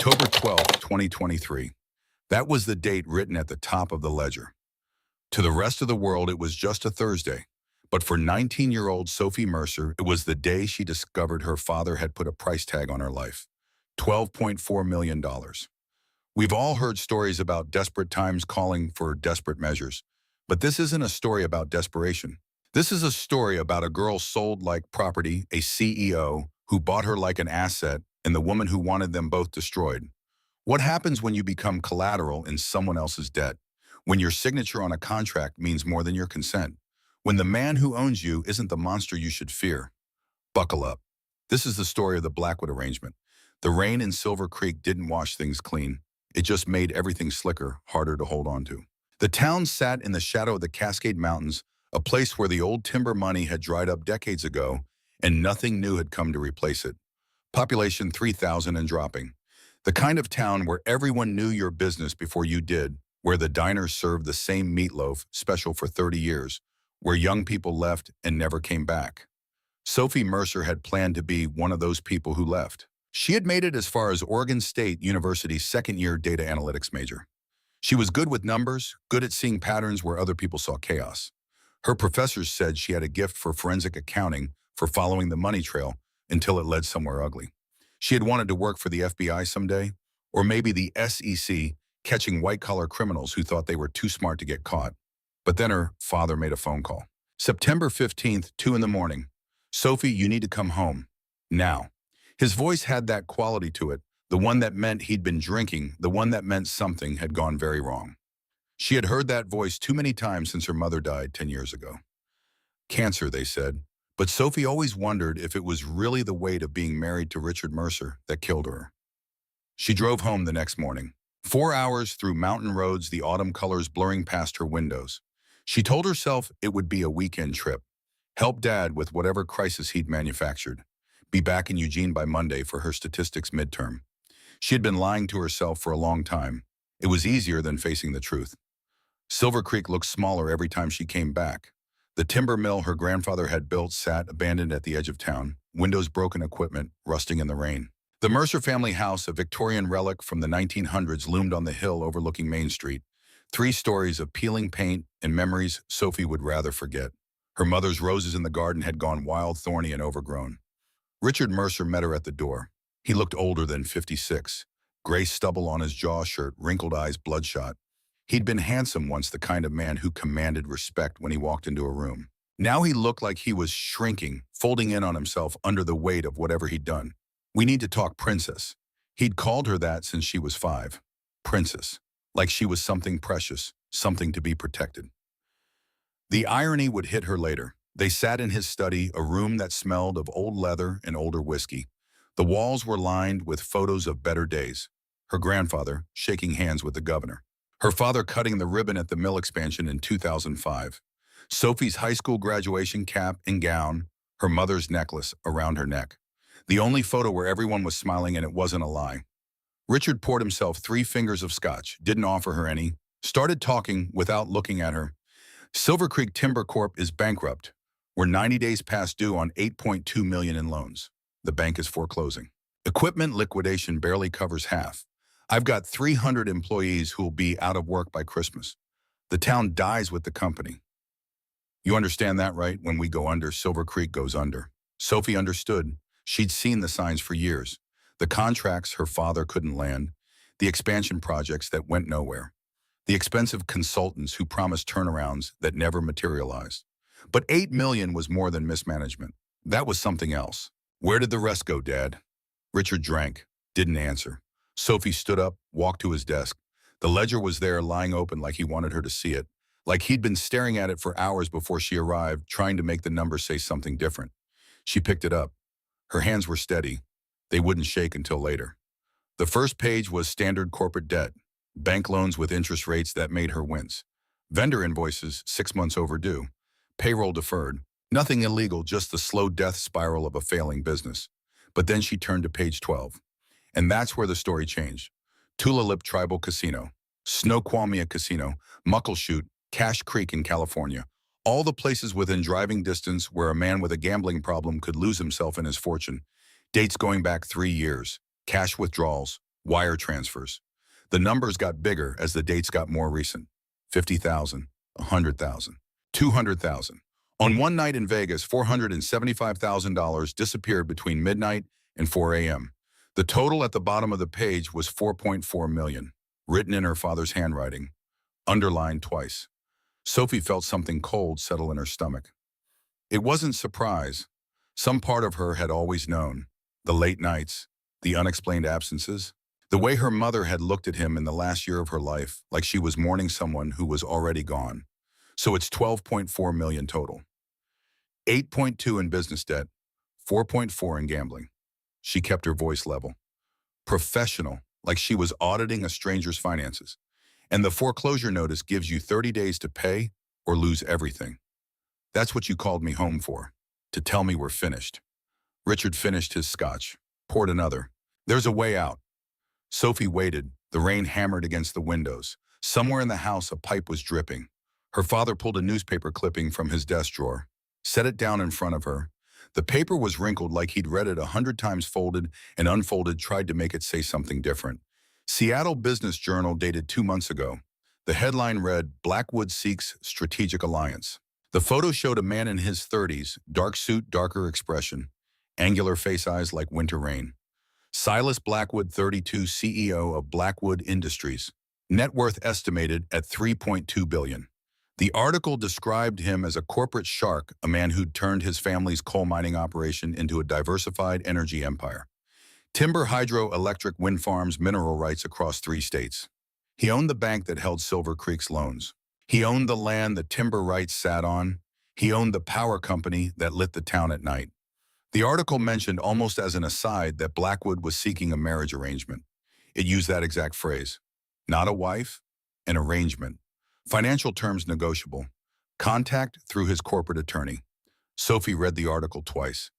October 12th, 2023. That was the date written at the top of the ledger. To the rest of the world, it was just a Thursday. But for 19-year-old Sophie Mercer, it was the day she discovered her father had put a price tag on her life. $12.4 million. We've all heard stories about desperate times calling for desperate measures. But this isn't a story about desperation. This is a story about a girl sold like property, a CEO who bought her like an asset, and the woman who wanted them both destroyed. What happens when you become collateral in someone else's debt? When your signature on a contract means more than your consent? When the man who owns you isn't the monster you should fear? Buckle up. This is the story of the Blackwood arrangement. The rain in Silver Creek didn't wash things clean. It just made everything slicker, harder to hold on to. The town sat in the shadow of the Cascade Mountains, a place where the old timber money had dried up decades ago, and nothing new had come to replace it. Population 3,000 and dropping. The kind of town where everyone knew your business before you did, where the diners served the same meatloaf, special for 30 years, where young people left and never came back. Sophie Mercer had planned to be one of those people who left. She had made it as far as Oregon State University's second-year data analytics major. She was good with numbers, good at seeing patterns where other people saw chaos. Her professors said she had a gift for forensic accounting, for following the money trail, until it led somewhere ugly. She had wanted to work for the FBI someday, or maybe the SEC, catching white-collar criminals who thought they were too smart to get caught. But then her father made a phone call. September 15th, 2 in the morning. Sophie, you need to come home. Now. His voice had that quality to it, the one that meant he'd been drinking, the one that meant something had gone very wrong. She had heard that voice too many times since her mother died 10 years ago. Cancer, they said. But Sophie always wondered if it was really the weight of being married to Richard Mercer that killed her. She drove home the next morning. 4 hours through mountain roads, the autumn colors blurring past her windows. She told herself it would be a weekend trip. Help Dad with whatever crisis he'd manufactured. Be back in Eugene by Monday for her statistics midterm. She had been lying to herself for a long time. It was easier than facing the truth. Silver Creek looked smaller every time she came back. The timber mill her grandfather had built sat abandoned at the edge of town, windows broken, equipment rusting in the rain. The Mercer family house, a Victorian relic from the 1900s, loomed on the hill overlooking Main Street. 3 stories of peeling paint and memories Sophie would rather forget. Her mother's roses in the garden had gone wild, thorny, and overgrown. Richard Mercer met her at the door. He looked older than 56. Gray stubble on his jaw, shirt, wrinkled eyes bloodshot. He'd been handsome once, the kind of man who commanded respect when he walked into a room. Now he looked like he was shrinking, folding in on himself under the weight of whatever he'd done. We need to talk, Princess. He'd called her that since she was 5. Princess. Like she was something precious, something to be protected. The irony would hit her later. They sat in his study, a room that smelled of old leather and older whiskey. The walls were lined with photos of better days. Her grandfather shaking hands with the governor. Her father cutting the ribbon at the mill expansion in 2005. Sophie's high school graduation cap and gown, her mother's necklace around her neck. The only photo where everyone was smiling and it wasn't a lie. Richard poured himself 3 fingers of scotch, didn't offer her any, started talking without looking at her. Silver Creek Timber Corp is bankrupt. We're 90 days past due on $8.2 million in loans. The bank is foreclosing. Equipment liquidation barely covers half. I've got 300 employees who will be out of work by Christmas. The town dies with the company. You understand that, right? When we go under, Silver Creek goes under. Sophie understood. She'd seen the signs for years. The contracts her father couldn't land. The expansion projects that went nowhere. The expensive consultants who promised turnarounds that never materialized. But $8 million was more than mismanagement. That was something else. Where did the rest go, Dad? Richard drank, didn't answer. Sophie stood up, walked to his desk. The ledger was there, lying open like he wanted her to see it, like he'd been staring at it for hours before she arrived, trying to make the numbers say something different. She picked it up. Her hands were steady. They wouldn't shake until later. The first page was standard corporate debt, bank loans with interest rates that made her wince, vendor invoices 6 months overdue, payroll deferred, nothing illegal, just the slow death spiral of a failing business. But then she turned to page 12. And that's where the story changed. Tulalip Tribal Casino, Snoqualmie Casino, Muckleshoot, Cache Creek in California. All the places within driving distance where a man with a gambling problem could lose himself and his fortune. Dates going back 3 years. Cash withdrawals, Wire transfers. The numbers got bigger as the dates got more recent. 50,000, 100,000, 200,000. On one night in Vegas, $475,000 disappeared between midnight and 4 a.m. The total at the bottom of the page was 4.4 million, written in her father's handwriting, underlined twice. Sophie felt something cold settle in her stomach. It wasn't surprise. Some part of her had always known. The late nights, the unexplained absences, the way her mother had looked at him in the last year of her life, like she was mourning someone who was already gone. So it's 12.4 million total. 8.2 in business debt, 4.4 in gambling. She kept her voice level. Professional, like she was auditing a stranger's finances. And the foreclosure notice gives you 30 days to pay or lose everything. That's what you called me home for, to tell me we're finished. Richard finished his scotch, poured another. There's a way out. Sophie waited. The rain hammered against the windows. Somewhere in the house, a pipe was dripping. Her father pulled a newspaper clipping from his desk drawer, set it down in front of her. The paper was wrinkled like he'd read it 100 times, folded and unfolded, tried to make it say something different. Seattle Business Journal, dated 2 months ago. The headline read, "Blackwood Seeks Strategic Alliance." The photo showed a man in his 30s, dark suit, darker expression, angular face, eyes like winter rain. Silas Blackwood, 32, CEO of Blackwood Industries. Net worth estimated at $3.2 billion. The article described him as a corporate shark, a man who'd turned his family's coal mining operation into a diversified energy empire. Timber, hydroelectric, wind farms, mineral rights across 3 states. He owned the bank that held Silver Creek's loans. He owned the land the timber rights sat on. He owned the power company that lit the town at night. The article mentioned almost as an aside that Blackwood was seeking a marriage arrangement. It used that exact phrase. Not a wife, an arrangement. Financial terms negotiable. Contact through his corporate attorney. Sophie read the article twice.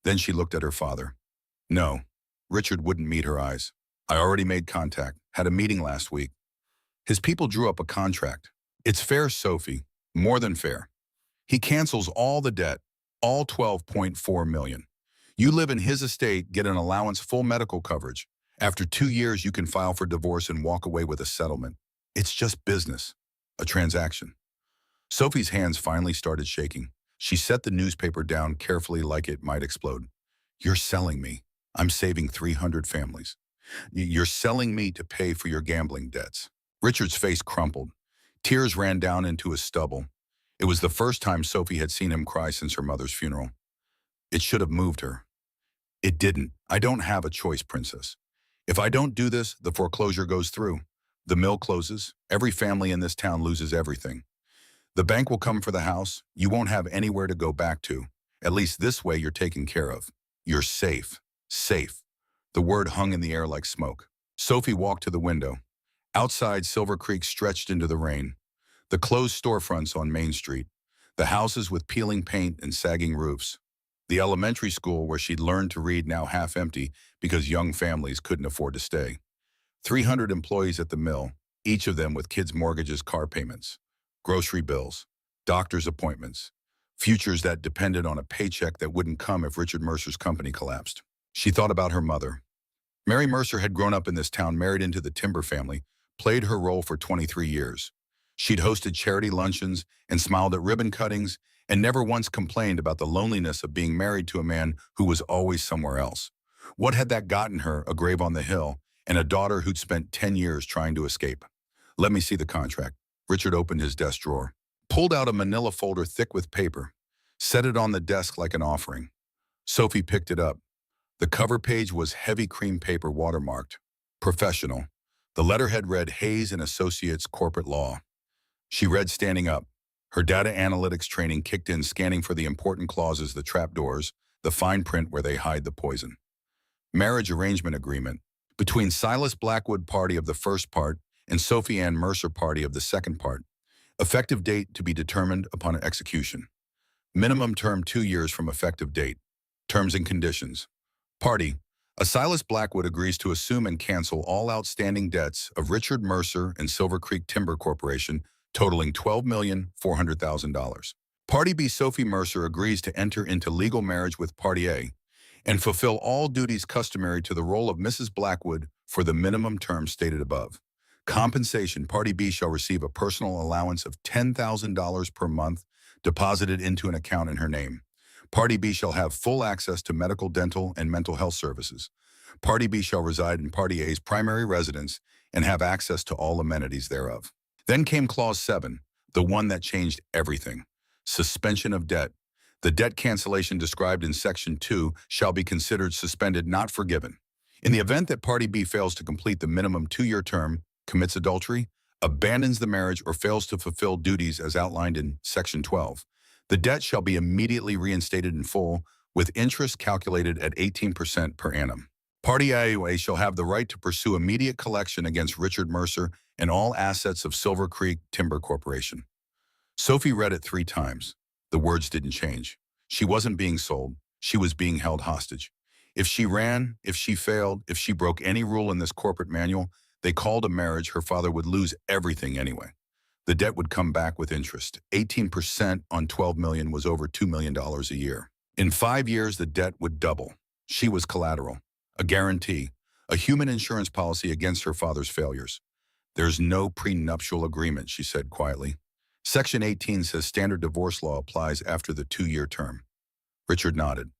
Then she looked at her father. No, Richard wouldn't meet her eyes. I already made contact, had a meeting last week. His people drew up a contract. It's fair, Sophie, more than fair. He cancels all the debt, all 12.4 million. You live in his estate, get an allowance, full medical coverage. After 2 years, you can file for divorce and walk away with a settlement. It's just business, a transaction. Sophie's hands finally started shaking. She set the newspaper down carefully like it might explode. You're selling me. I'm saving 300 families. You're selling me to pay for your gambling debts. Richard's face crumpled. Tears ran down into his stubble. It was the first time Sophie had seen him cry since her mother's funeral. It should have moved her. It didn't. I don't have a choice, Princess. If I don't do this, the foreclosure goes through. The mill closes. Every family in this town loses everything. The bank will come for the house. You won't have anywhere to go back to. At least this way you're taken care of. You're safe. Safe. The word hung in the air like smoke. Sophie walked to the window. Outside, Silver Creek stretched into the rain. The closed storefronts on Main Street. The houses with peeling paint and sagging roofs. The elementary school where she'd learned to read now half empty because young families couldn't afford to stay. 300 employees at the mill, each of them with kids' mortgages, car payments, grocery bills, doctor's appointments, futures that depended on a paycheck that wouldn't come if Richard Mercer's company collapsed. She thought about her mother. Mary Mercer had grown up in this town, married into the timber family, played her role for 23 years. She'd hosted charity luncheons and smiled at ribbon cuttings and never once complained about the loneliness of being married to a man who was always somewhere else. What had that gotten her? A grave on the hill and a daughter who'd spent 10 years trying to escape. Let me see the contract. Richard opened his desk drawer, pulled out a manila folder thick with paper, set it on the desk like an offering. Sophie picked it up. The cover page was heavy cream paper, watermarked. Professional. The letterhead read Hayes and Associates Corporate Law. She read standing up. Her data analytics training kicked in, scanning for the important clauses, the trapdoors, the fine print where they hide the poison. Marriage arrangement agreement between Silas Blackwood, party of the first part, and Sophie Ann Mercer, party of the second part. Effective date to be determined upon execution. Minimum term 2 years from effective date. Terms and conditions. Party. A Silas Blackwood agrees to assume and cancel all outstanding debts of Richard Mercer and Silver Creek Timber Corporation, totaling $12,400,000. Party B. Sophie Mercer agrees to enter into legal marriage with Party A and fulfill all duties customary to the role of Mrs. Blackwood for the minimum term stated above. Compensation: Party B shall receive a personal allowance of $10,000 per month deposited into an account in her name. Party B shall have full access to medical, dental, and mental health services. Party B shall reside in Party A's primary residence and have access to all amenities thereof. Then came Clause 7, the one that changed everything: suspension of debt. The debt cancellation described in Section 2 shall be considered suspended, not forgiven. In the event that Party B fails to complete the minimum 2-year term, commits adultery, abandons the marriage, or fails to fulfill duties as outlined in Section 12, the debt shall be immediately reinstated in full, with interest calculated at 18% per annum. Party A shall have the right to pursue immediate collection against Richard Mercer and all assets of Silver Creek Timber Corporation. Sophie read it 3 times. The words didn't change. She wasn't being sold. She was being held hostage. If she ran, if she failed, if she broke any rule in this corporate manual they called a marriage, her father would lose everything anyway. The debt would come back with interest. 18% on $12 million was over $2 million a year. In 5 years, the debt would double. She was collateral, a guarantee, a human insurance policy against her father's failures. There's no prenuptial agreement, she said quietly. Section 18 says standard divorce law applies after the 2-year term. Richard nodded.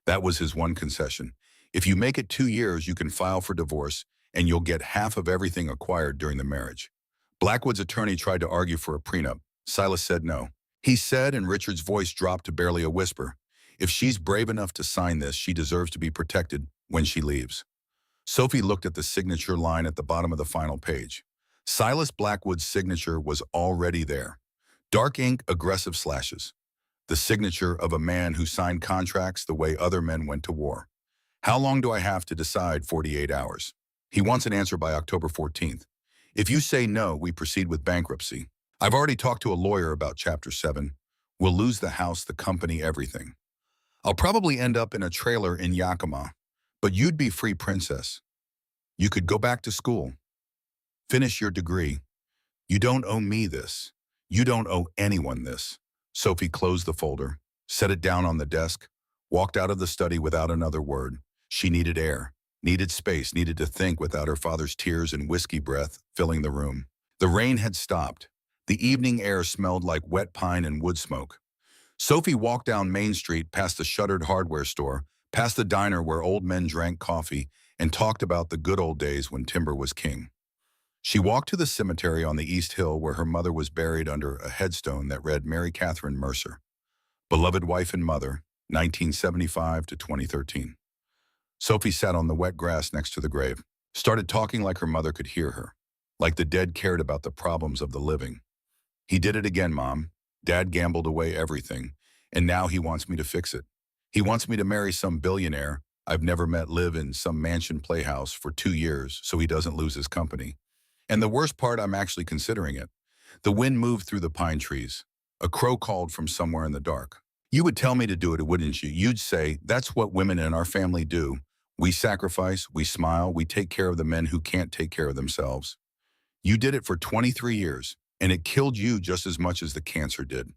That was his one concession. If you make it 2 years, you can file for divorce, and you'll get half of everything acquired during the marriage. Blackwood's attorney tried to argue for a prenup. Silas said no. He said, and Richard's voice dropped to barely a whisper, if she's brave enough to sign this, she deserves to be protected when she leaves. Sophie looked at the signature line at the bottom of the final page. Silas Blackwood's signature was already there. Dark ink, aggressive slashes. The signature of a man who signed contracts the way other men went to war. How long do I have to decide? 48 hours. He wants an answer by October 14th. If you say no, we proceed with bankruptcy. I've already talked to a lawyer about Chapter 7. We'll lose the house, the company, everything. I'll probably end up in a trailer in Yakima, but you'd be free, princess. You could go back to school. Finish your degree. You don't owe me this. You don't owe anyone this. Sophie closed the folder, set it down on the desk, walked out of the study without another word. She needed air, needed space, needed to think without her father's tears and whiskey breath filling the room. The rain had stopped. The evening air smelled like wet pine and wood smoke. Sophie walked down Main Street past the shuttered hardware store, past the diner where old men drank coffee and talked about the good old days when timber was king. She walked to the cemetery on the East Hill where her mother was buried under a headstone that read Mary Catherine Mercer, beloved wife and mother, 1975 to 2013. Sophie sat on the wet grass next to the grave, started talking like her mother could hear her, like the dead cared about the problems of the living. He did it again, Mom. Dad gambled away everything, and now he wants me to fix it. He wants me to marry some billionaire I've never met, live in some mansion playhouse for 2 years so he doesn't lose his company. And the worst part, I'm actually considering it. The wind moved through the pine trees. A crow called from somewhere in the dark. You would tell me to do it, wouldn't you? You'd say, that's what women in our family do. We sacrifice, we smile, we take care of the men who can't take care of themselves. You did it for 23 years, and it killed you just as much as the cancer did.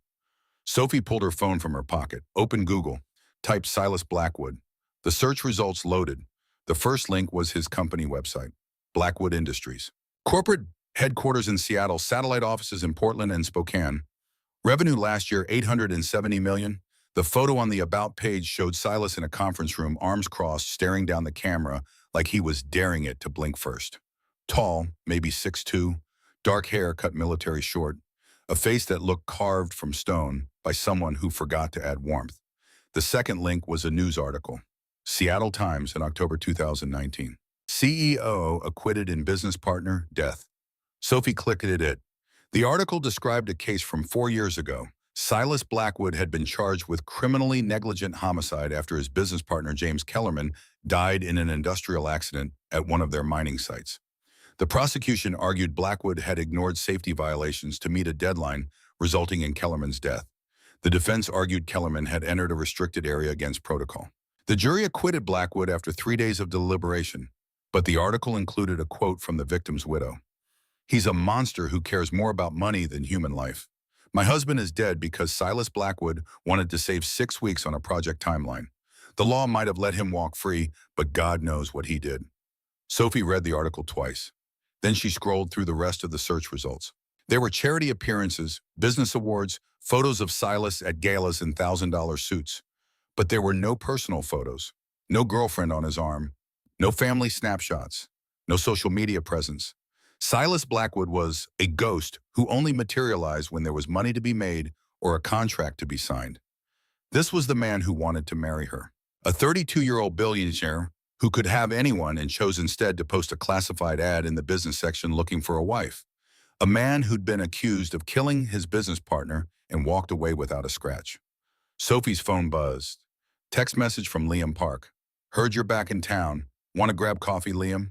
Sophie pulled her phone from her pocket, opened Google, typed Silas Blackwood. The search results loaded. The first link was his company website, Blackwood Industries. Corporate headquarters in Seattle, satellite offices in Portland and Spokane. Revenue last year, $870 million. The photo on the About page showed Silas in a conference room, arms crossed, staring down the camera like he was daring it to blink first. Tall, maybe 6'2", dark hair cut military short, a face that looked carved from stone by someone who forgot to add warmth. The second link was a news article. Seattle Times in October 2019. CEO acquitted in business partner death. Sophie clicked at it. The article described a case from 4 years ago. Silas Blackwood had been charged with criminally negligent homicide after his business partner James Kellerman died in an industrial accident at one of their mining sites. The prosecution argued Blackwood had ignored safety violations to meet a deadline, resulting in Kellerman's death. The defense argued Kellerman had entered a restricted area against protocol. The jury acquitted Blackwood after 3 days of deliberation, but the article included a quote from the victim's widow. He's a monster who cares more about money than human life. My husband is dead because Silas Blackwood wanted to save 6 weeks on a project timeline. The law might have let him walk free, but God knows what he did. Sophie read the article twice. Then she scrolled through the rest of the search results. There were charity appearances, business awards, photos of Silas at galas in $1,000 suits. But there were no personal photos, no girlfriend on his arm, no family snapshots, no social media presence. Silas Blackwood was a ghost who only materialized when there was money to be made or a contract to be signed. This was the man who wanted to marry her. A 32-year-old billionaire who could have anyone and chose instead to post a classified ad in the business section looking for a wife. A man who'd been accused of killing his business partner and walked away without a scratch. Sophie's phone buzzed. Text message from Liam Park. Heard you're back in town. Want to grab coffee, Liam?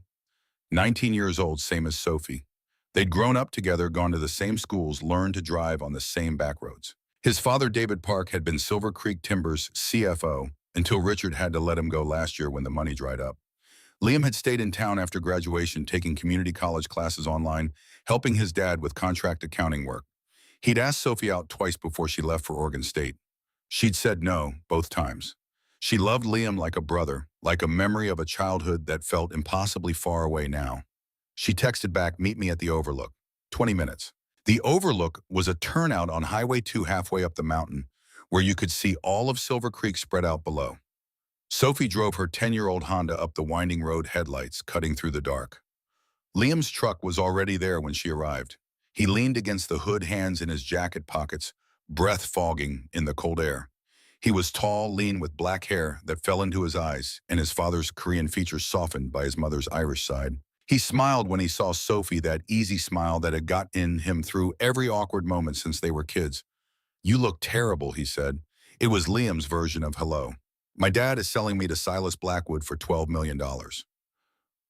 19 years old, same as Sophie. They'd grown up together, gone to the same schools, learned to drive on the same back roads. His father, David Park, had been Silver Creek Timbers CFO until Richard had to let him go last year when the money dried up. Liam had stayed in town after graduation, taking community college classes online, helping his dad with contract accounting work. He'd asked Sophie out twice before she left for Oregon State. She'd said no both times. She loved Liam like a brother, like a memory of a childhood that felt impossibly far away now. She texted back, meet me at the Overlook. 20 minutes. The Overlook was a turnout on Highway 2 halfway up the mountain, where you could see all of Silver Creek spread out below. Sophie drove her 10-year-old Honda up the winding road, headlights cutting through the dark. Liam's truck was already there when she arrived. He leaned against the hood, hands in his jacket pockets, breath fogging in the cold air. He was tall, lean, with black hair that fell into his eyes, and his father's Korean features softened by his mother's Irish side. He smiled when he saw Sophie, that easy smile that had gotten him through every awkward moment since they were kids. You look terrible, he said. It was Liam's version of hello. My dad is selling me to Silas Blackwood for $12 million.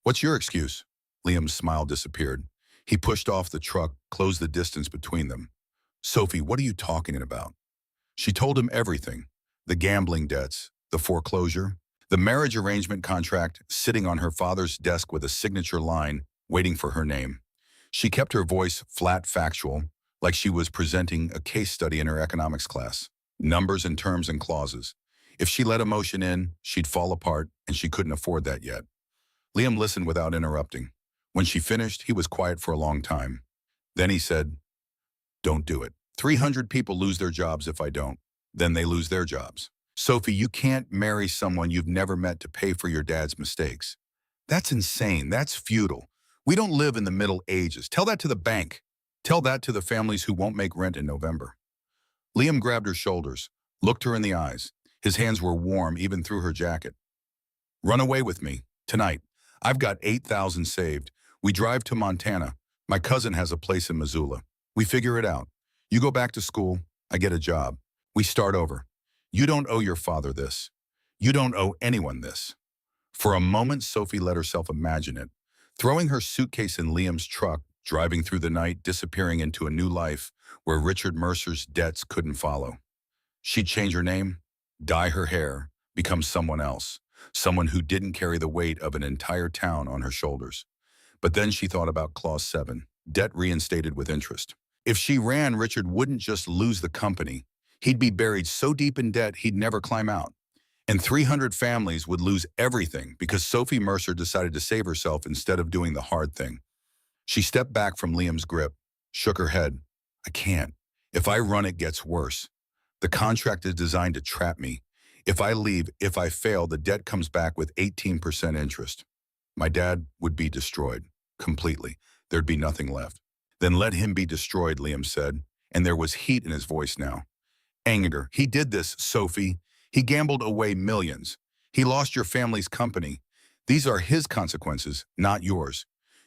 What's your excuse? Liam's smile disappeared. He pushed off the truck, closed the distance between them. Sophie, what are you talking about? She told him everything. The gambling debts, the foreclosure, the marriage arrangement contract sitting on her father's desk with a signature line waiting for her name. She kept her voice flat, factual, like she was presenting a case study in her economics class. Numbers and terms and clauses. If she let emotion in, she'd fall apart, and she couldn't afford that yet. Liam listened without interrupting. When she finished, he was quiet for a long time. Then he said, don't do it. 300 people lose their jobs if I don't. Then they lose their jobs. Sophie, you can't marry someone you've never met to pay for your dad's mistakes. That's insane. That's futile. We don't live in the Middle Ages. Tell that to the bank. Tell that to the families who won't make rent in November. Liam grabbed her shoulders, looked her in the eyes. His hands were warm even through her jacket. Run away with me, tonight. I've got $8,000 saved. We drive to Montana. My cousin has a place in Missoula. We figure it out. You go back to school. I get a job. We start over. You don't owe your father this. You don't owe anyone this. For a moment, Sophie let herself imagine it. Throwing her suitcase in Liam's truck, driving through the night, disappearing into a new life where Richard Mercer's debts couldn't follow. She'd change her name, dye her hair, become someone else, someone who didn't carry the weight of an entire town on her shoulders. But then she thought about Clause 7, debt reinstated with interest. If she ran, Richard wouldn't just lose the company. He'd be buried so deep in debt he'd never climb out. And 300 families would lose everything because Sophie Mercer decided to save herself instead of doing the hard thing. She stepped back from Liam's grip, shook her head. I can't. If I run, it gets worse. The contract is designed to trap me. If I leave, if I fail, the debt comes back with 18% interest. My dad would be destroyed, completely. There'd be nothing left. Then let him be destroyed, Liam said, and there was heat in his voice now. Anger. He did this, Sophie. He gambled away millions. He lost your family's company. These are his consequences, not yours.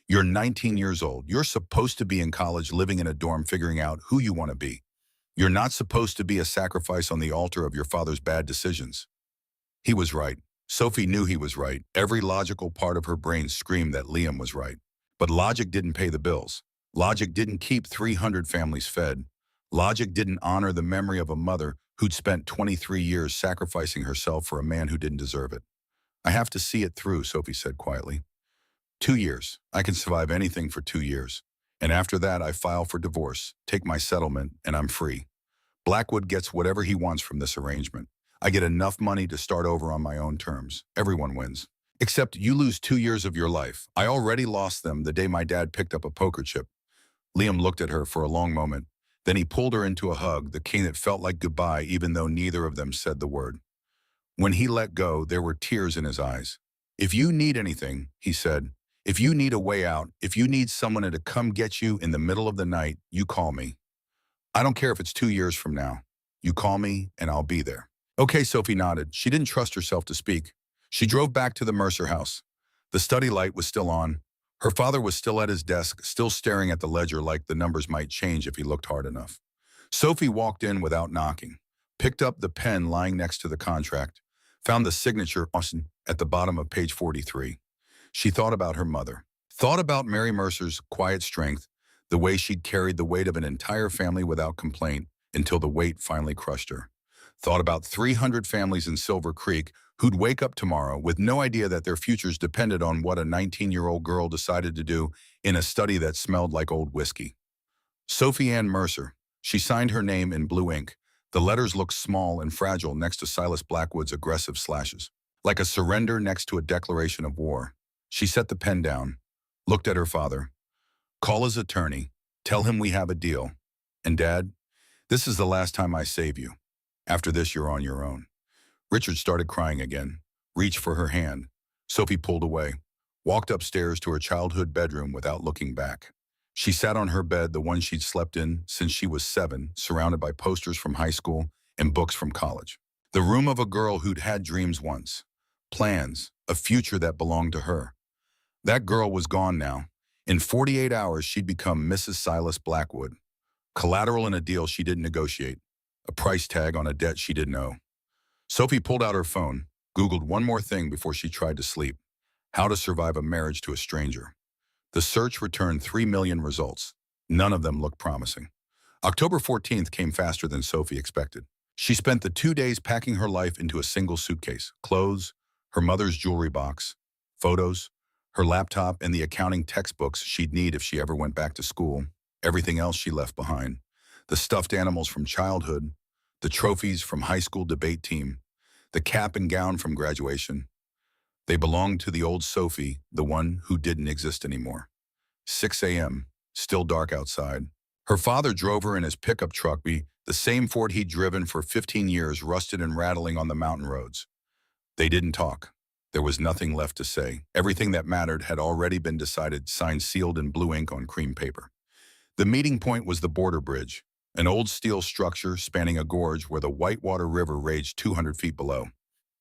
You're 19 years old. You're supposed to be in college, living in a dorm, figuring out who you want to be. You're not supposed to be a sacrifice on the altar of your father's bad decisions. He was right. Sophie knew he was right. Every logical part of her brain screamed that Liam was right. But logic didn't pay the bills. Logic didn't keep 300 families fed. Logic didn't honor the memory of a mother who'd spent 23 years sacrificing herself for a man who didn't deserve it. I have to see it through, Sophie said quietly. 2 years. I can survive anything for 2 years. And after that, I file for divorce, take my settlement, and I'm free. Blackwood gets whatever he wants from this arrangement. I get enough money to start over on my own terms. Everyone wins. Except you lose 2 years of your life. I already lost them the day my dad picked up a poker chip. Liam looked at her for a long moment. Then he pulled her into a hug, the king that felt like goodbye even though neither of them said the word. When he let go, there were tears in his eyes. If you need anything, he said, if you need a way out, if you need someone to come get you in the middle of the night, you call me. I don't care if it's 2 years from now. You call me and I'll be there. Okay, Sophie nodded. She didn't trust herself to speak. She drove back to the Mercer house. The study light was still on. Her father was still at his desk, still staring at the ledger like the numbers might change if he looked hard enough. Sophie walked in without knocking, picked up the pen lying next to the contract, found the signature at the bottom of page 43. She thought about her mother, thought about Mary Mercer's quiet strength, the way she'd carried the weight of an entire family without complaint until the weight finally crushed her. Thought about 300 families in Silver Creek who'd wake up tomorrow with no idea that their futures depended on what a 19-year-old girl decided to do in a study that smelled like old whiskey. Sophie Ann Mercer. She signed her name in blue ink. The letters looked small and fragile next to Silas Blackwood's aggressive slashes, like a surrender next to a declaration of war. She set the pen down, looked at her father. Call his attorney. Tell him we have a deal. And Dad, this is the last time I save you. After this, you're on your own. Richard started crying again, reached for her hand. Sophie pulled away, walked upstairs to her childhood bedroom without looking back. She sat on her bed, the one she'd slept in since she was 7, surrounded by posters from high school and books from college. The room of a girl who'd had dreams once, plans, a future that belonged to her. That girl was gone now. In 48 hours, she'd become Mrs. Silas Blackwood. Collateral in a deal she didn't negotiate. A price tag on a debt she didn't owe. Sophie pulled out her phone, Googled one more thing before she tried to sleep. How to survive a marriage to a stranger. The search returned 3 million results. None of them looked promising. October 14th came faster than Sophie expected. She spent the 2 days packing her life into a single suitcase. Clothes, her mother's jewelry box, photos, her laptop, and the accounting textbooks she'd need if she ever went back to school. Everything else she left behind. The stuffed animals from childhood, the trophies from high school debate team, the cap and gown from graduation. They belonged to the old Sophie, the one who didn't exist anymore. 6 a.m., still dark outside. Her father drove her in his pickup truck, the same Ford he'd driven for 15 years, rusted and rattling on the mountain roads. They didn't talk. There was nothing left to say. Everything that mattered had already been decided, signed sealed in blue ink on cream paper. The meeting point was the border bridge, an old steel structure spanning a gorge where the Whitewater River raged 200 feet below.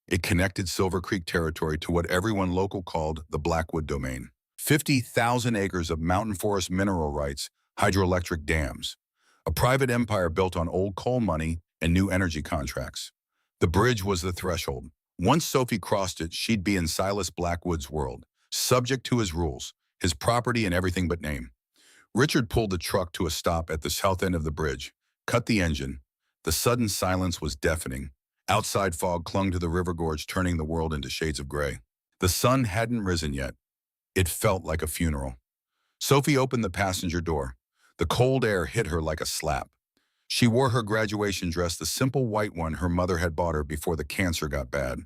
It connected Silver Creek territory to what everyone local called the Blackwood Domain. 50,000 acres of mountain forest mineral rights, hydroelectric dams. A private empire built on old coal money and new energy contracts. The bridge was the threshold. Once Sophie crossed it, she'd be in Silas Blackwood's world, subject to his rules, his property and everything but name. Richard pulled the truck to a stop at the south end of the bridge, cut the engine. The sudden silence was deafening. Outside fog clung to the river gorge, turning the world into shades of gray. The sun hadn't risen yet. It felt like a funeral. Sophie opened the passenger door. The cold air hit her like a slap. She wore her graduation dress, the simple white one her mother had bought her before the cancer got bad.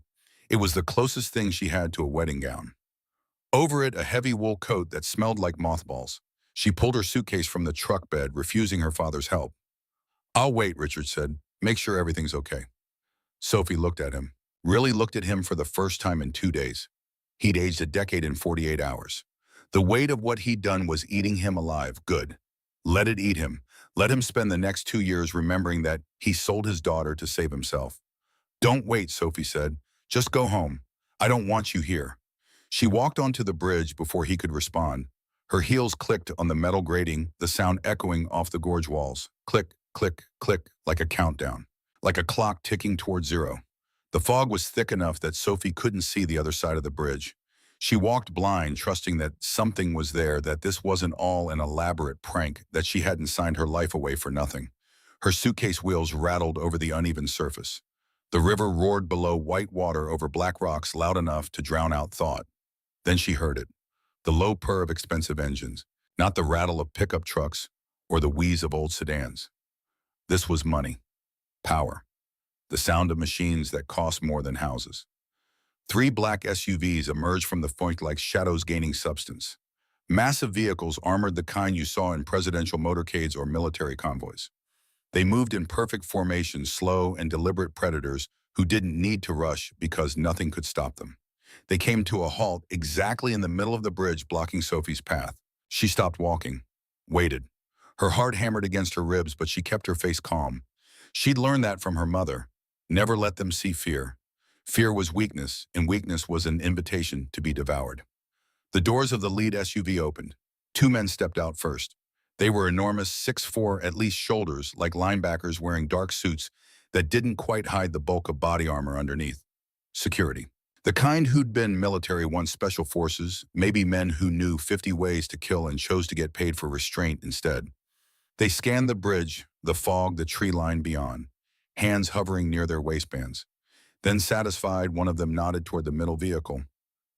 It was the closest thing she had to a wedding gown. Over it, a heavy wool coat that smelled like mothballs. She pulled her suitcase from the truck bed, refusing her father's help. "I'll wait," Richard said. "Make sure everything's okay." Sophie looked at him, really looked at him for the first time in 2 days. He'd aged a decade in 48 hours. The weight of what he'd done was eating him alive. Good. Let it eat him. Let him spend the next 2 years remembering that he sold his daughter to save himself. "Don't wait," Sophie said. "Just go home. I don't want you here." She walked onto the bridge before he could respond. Her heels clicked on the metal grating, the sound echoing off the gorge walls. Click, click, click, like a countdown, like a clock ticking toward zero. The fog was thick enough that Sophie couldn't see the other side of the bridge. She walked blind, trusting that something was there, that this wasn't all an elaborate prank, that she hadn't signed her life away for nothing. Her suitcase wheels rattled over the uneven surface. The river roared below, white water over black rocks, loud enough to drown out thought. Then she heard it. The low purr of expensive engines, not the rattle of pickup trucks or the wheeze of old sedans. This was money. Power. the sound of machines that cost more than houses. Three black SUVs emerged from the fog like shadows gaining substance. Massive vehicles armored the kind you saw in presidential motorcades or military convoys. They moved in perfect formation, slow and deliberate predators who didn't need to rush because nothing could stop them. They came to a halt exactly in the middle of the bridge, blocking Sophie's path. She stopped walking, waited. Her heart hammered against her ribs, but she kept her face calm. She'd learned that from her mother. Never let them see fear. Fear was weakness, and weakness was an invitation to be devoured. The doors of the lead SUV opened. Two men stepped out first. They were enormous, 6'4", at least shoulders, like linebackers wearing dark suits that didn't quite hide the bulk of body armor underneath. Security. The kind who'd been military, once special forces, maybe men who knew 50 ways to kill and chose to get paid for restraint instead. They scanned the bridge, the fog, the tree line beyond, hands hovering near their waistbands. Then, satisfied, one of them nodded toward the middle vehicle.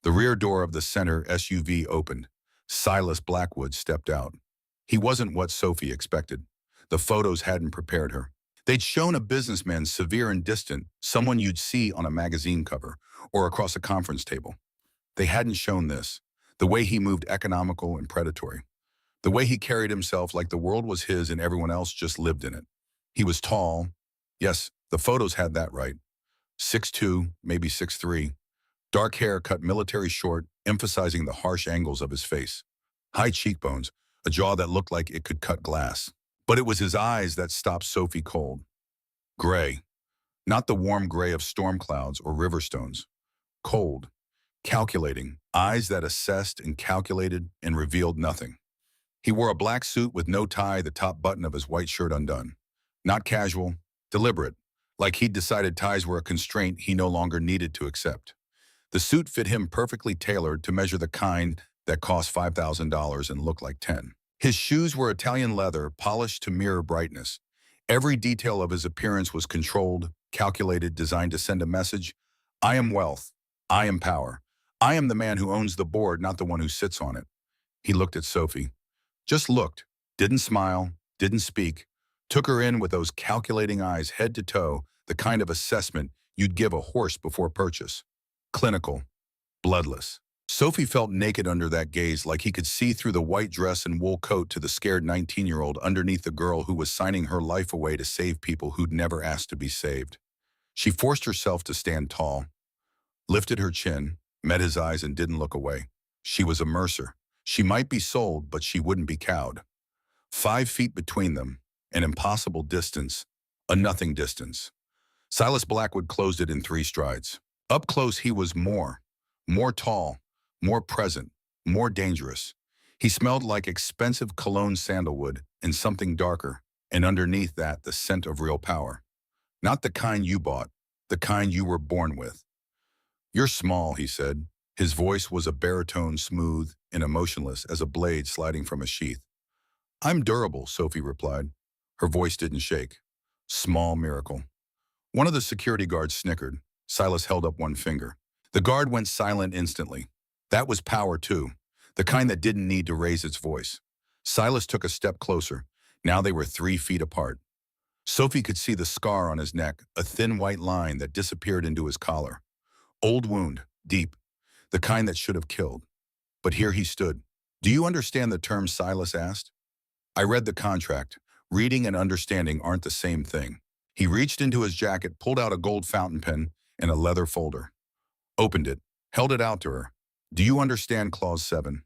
The rear door of the center SUV opened. Silas Blackwood stepped out. He wasn't what Sophie expected. The photos hadn't prepared her. They'd shown a businessman severe and distant, someone you'd see on a magazine cover or across a conference table. They hadn't shown this, the way he moved, economical and predatory. The way he carried himself like the world was his and everyone else just lived in it. He was tall. Yes, the photos had that right. 6'2", maybe 6'3". Dark hair cut military short, emphasizing the harsh angles of his face. High cheekbones, a jaw that looked like it could cut glass. But it was his eyes that stopped Sophie cold. Gray. Not the warm gray of storm clouds or river stones. Cold. Calculating. Eyes that assessed and calculated and revealed nothing. He wore a black suit with no tie, the top button of his white shirt undone. Not casual, deliberate, like he'd decided ties were a constraint he no longer needed to accept. The suit fit him perfectly, tailored to measure the kind that cost $5,000 and looked like 10. His shoes were Italian leather, polished to mirror brightness. Every detail of his appearance was controlled, calculated, designed to send a message. I am wealth. I am power. I am the man who owns the board, not the one who sits on it. He looked at Sophie. Just looked, didn't smile, didn't speak, took her in with those calculating eyes, head to toe, the kind of assessment you'd give a horse before purchase. Clinical, bloodless. Sophie felt naked under that gaze, like he could see through the white dress and wool coat to the scared 19-year-old underneath the girl who was signing her life away to save people who'd never asked to be saved. She forced herself to stand tall, lifted her chin, met his eyes and didn't look away. She was a mercer. She might be sold, but she wouldn't be cowed. 5 feet between them, an impossible distance, a nothing distance. Silas Blackwood closed it in 3 strides. Up close he was more tall, more present, more dangerous. He smelled like expensive cologne sandalwood and something darker, and underneath that the scent of real power. Not the kind you bought, the kind you were born with. You're small, he said. His voice was a baritone, smooth and emotionless as a blade sliding from a sheath. I'm durable, Sophie replied. Her voice didn't shake. Small miracle. One of the security guards snickered. Silas held up one finger. The guard went silent instantly. That was power too, the kind that didn't need to raise its voice. Silas took a step closer. Now they were 3 feet apart. Sophie could see the scar on his neck, a thin white line that disappeared into his collar. Old wound, deep, the kind that should have killed. But here he stood. Do you understand the term, Silas asked? I read the contract. Reading and understanding aren't the same thing. He reached into his jacket, pulled out a gold fountain pen and a leather folder. Opened it, held it out to her. Do you understand Clause 7?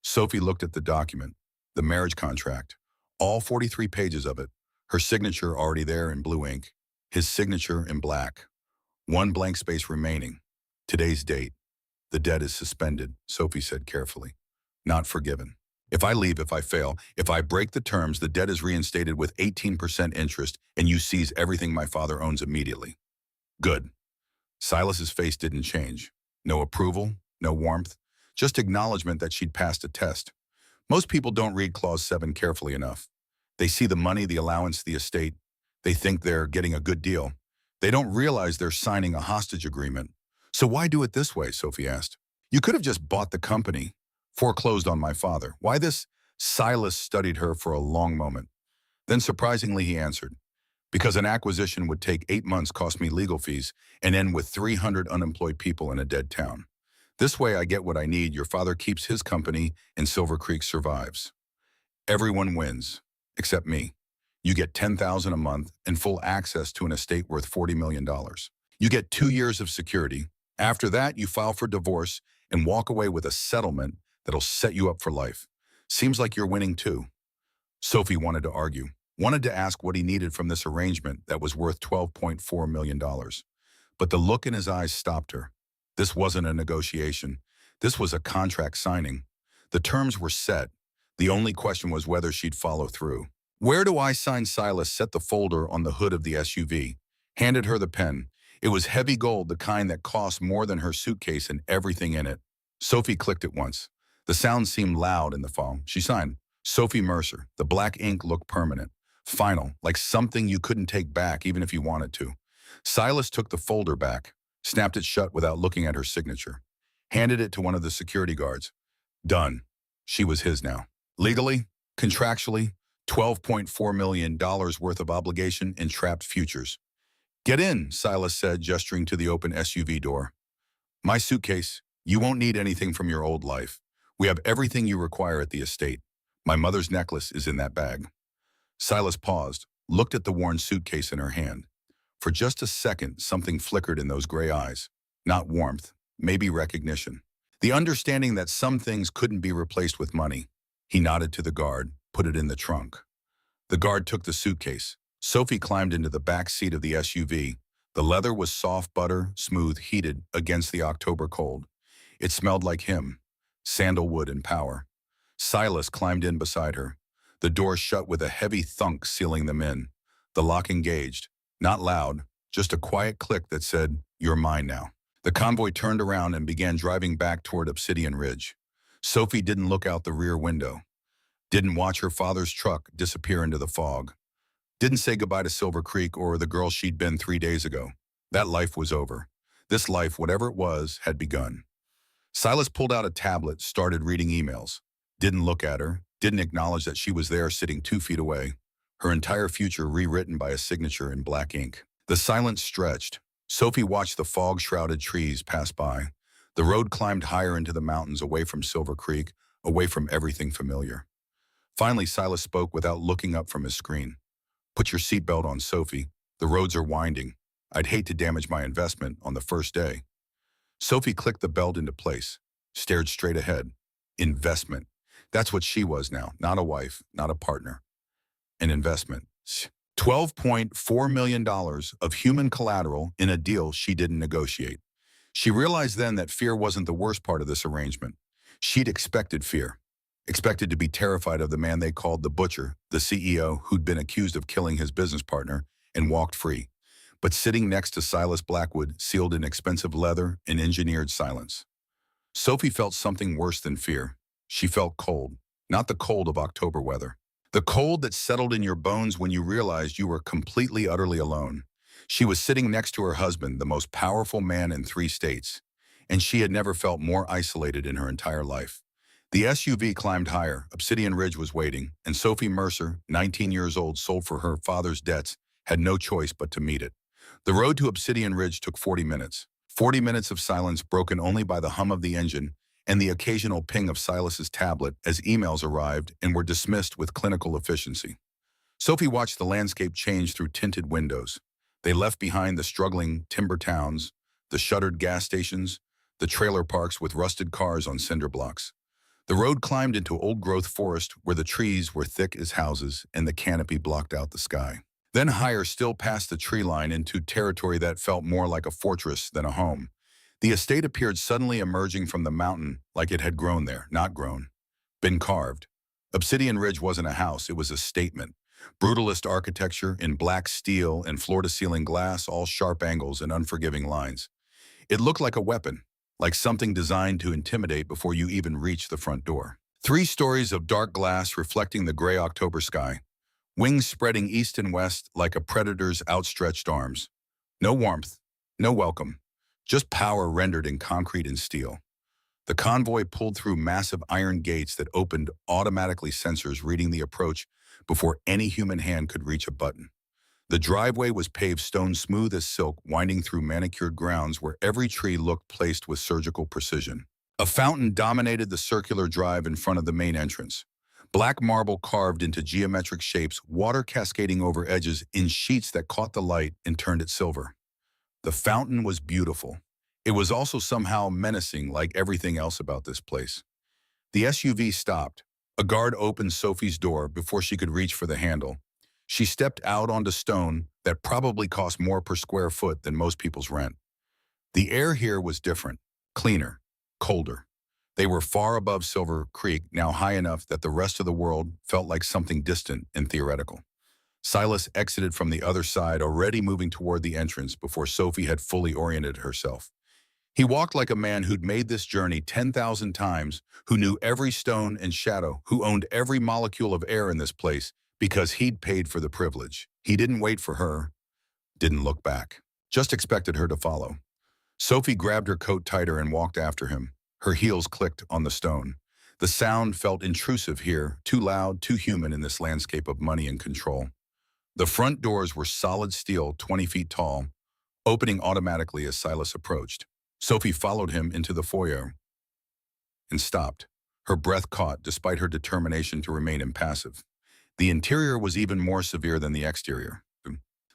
Sophie looked at the document, the marriage contract, all 43 pages of it, her signature already there in blue ink, his signature in black. One blank space remaining. Today's date. The debt is suspended, Sophie said carefully. Not forgiven. If I leave, if I fail, if I break the terms, the debt is reinstated with 18% interest and you seize everything my father owns immediately. Good. Silas's face didn't change. No approval, no warmth, just acknowledgement that she'd passed a test. Most people don't read Clause 7 carefully enough. They see the money, the allowance, the estate. They think they're getting a good deal. They don't realize they're signing a hostage agreement. So why do it this way, Sophie asked. You could have just bought the company, foreclosed on my father. Why this? Silas studied her for a long moment. Then surprisingly he answered, because an acquisition would take 8 months, cost me legal fees, and end with 300 unemployed people in a dead town. This way I get what I need, your father keeps his company, and Silver Creek survives. Everyone wins, except me. You get $10,000 a month and full access to an estate worth $40 million. You get 2 years of security. After that, you file for divorce and walk away with a settlement that'll set you up for life. Seems like you're winning too. Sophie wanted to argue, wanted to ask what he needed from this arrangement that was worth $12.4 million. But the look in his eyes stopped her. This wasn't a negotiation. This was a contract signing. The terms were set. The only question was whether she'd follow through. "Where do I sign?" Silas set the folder on the hood of the SUV, handed her the pen. It was heavy gold, the kind that cost more than her suitcase and everything in it. Sophie clicked it once. The sound seemed loud in the fall. She signed, Sophie Mercer. The black ink looked permanent, final, like something you couldn't take back even if you wanted to. Silas took the folder back, snapped it shut without looking at her signature, handed it to one of the security guards. Done. She was his now. Legally, contractually, $12.4 million worth of obligation and trapped futures. "Get in," Silas said, gesturing to the open SUV door. "My suitcase. You won't need anything from your old life. We have everything you require at the estate. My mother's necklace is in that bag." Silas paused, looked at the worn suitcase in her hand. For just a second, something flickered in those gray eyes. Not warmth, maybe recognition. The understanding that some things couldn't be replaced with money. He nodded to the guard, put it in the trunk. The guard took the suitcase. Sophie climbed into the back seat of the SUV. The leather was soft butter, smooth, heated against the October cold. It smelled like him, sandalwood and power. Silas climbed in beside her. The door shut with a heavy thunk, sealing them in. The lock engaged. Not loud, just a quiet click that said, "You're mine now." The convoy turned around and began driving back toward Obsidian Ridge. Sophie didn't look out the rear window. Didn't watch her father's truck disappear into the fog. Didn't say goodbye to Silver Creek or the girl she'd been 3 days ago. That life was over. This life, whatever it was, had begun. Silas pulled out a tablet, started reading emails. Didn't look at her, didn't acknowledge that she was there sitting 2 feet away. Her entire future rewritten by a signature in black ink. The silence stretched. Sophie watched the fog-shrouded trees pass by. The road climbed higher into the mountains, away from Silver Creek, away from everything familiar. Finally, Silas spoke without looking up from his screen. "Put your seatbelt on, Sophie. The roads are winding. I'd hate to damage my investment on the first day." Sophie clicked the belt into place, stared straight ahead. Investment. That's what she was now. Not a wife, not a partner. An investment. $12.4 million of human collateral in a deal she didn't negotiate. She realized then that fear wasn't the worst part of this arrangement. She'd expected fear. Expected to be terrified of the man they called the Butcher, the CEO who'd been accused of killing his business partner and walked free. But sitting next to Silas Blackwood, sealed in expensive leather and engineered silence. Sophie felt something worse than fear. She felt cold, not the cold of October weather. The cold that settled in your bones when you realized you were completely, utterly alone. She was sitting next to her husband, the most powerful man in 3 states, and she had never felt more isolated in her entire life. The SUV climbed higher, Obsidian Ridge was waiting, and Sophie Mercer, 19 years old, sold for her father's debts, had no choice but to meet it. The road to Obsidian Ridge took 40 minutes. 40 minutes of silence broken only by the hum of the engine and the occasional ping of Silas's tablet as emails arrived and were dismissed with clinical efficiency. Sophie watched the landscape change through tinted windows. They left behind the struggling timber towns, the shuttered gas stations, the trailer parks with rusted cars on cinder blocks. The road climbed into old-growth forest where the trees were thick as houses and the canopy blocked out the sky. Then higher, still past the tree line, into territory that felt more like a fortress than a home. The estate appeared suddenly emerging from the mountain like it had grown there, not grown. Been carved. Obsidian Ridge wasn't a house, it was a statement. Brutalist architecture in black steel and floor-to-ceiling glass, all sharp angles and unforgiving lines. It looked like a weapon, like something designed to intimidate before you even reached the front door. 3 stories of dark glass reflecting the gray October sky. Wings spreading east and west like a predator's outstretched arms. No warmth, no welcome, just power rendered in concrete and steel. The convoy pulled through massive iron gates that opened automatically, sensors reading the approach before any human hand could reach a button. The driveway was paved stone smooth as silk, winding through manicured grounds where every tree looked placed with surgical precision. A fountain dominated the circular drive in front of the main entrance. Black marble carved into geometric shapes, water cascading over edges in sheets that caught the light and turned it silver. The fountain was beautiful. It was also somehow menacing, like everything else about this place. The SUV stopped. A guard opened Sophie's door before she could reach for the handle. She stepped out onto stone that probably cost more per square foot than most people's rent. The air here was different, cleaner, colder. They were far above Silver Creek, now high enough that the rest of the world felt like something distant and theoretical. Silas exited from the other side, already moving toward the entrance before Sophie had fully oriented herself. He walked like a man who'd made this journey 10,000 times, who knew every stone and shadow, who owned every molecule of air in this place because he'd paid for the privilege. He didn't wait for her, didn't look back, just expected her to follow. Sophie grabbed her coat tighter and walked after him. Her heels clicked on the stone. The sound felt intrusive here, too loud, too human in this landscape of money and control. The front doors were solid steel, 20 feet tall, opening automatically as Silas approached. Sophie followed him into the foyer and stopped. Her breath caught despite her determination to remain impassive. The interior was even more severe than the exterior.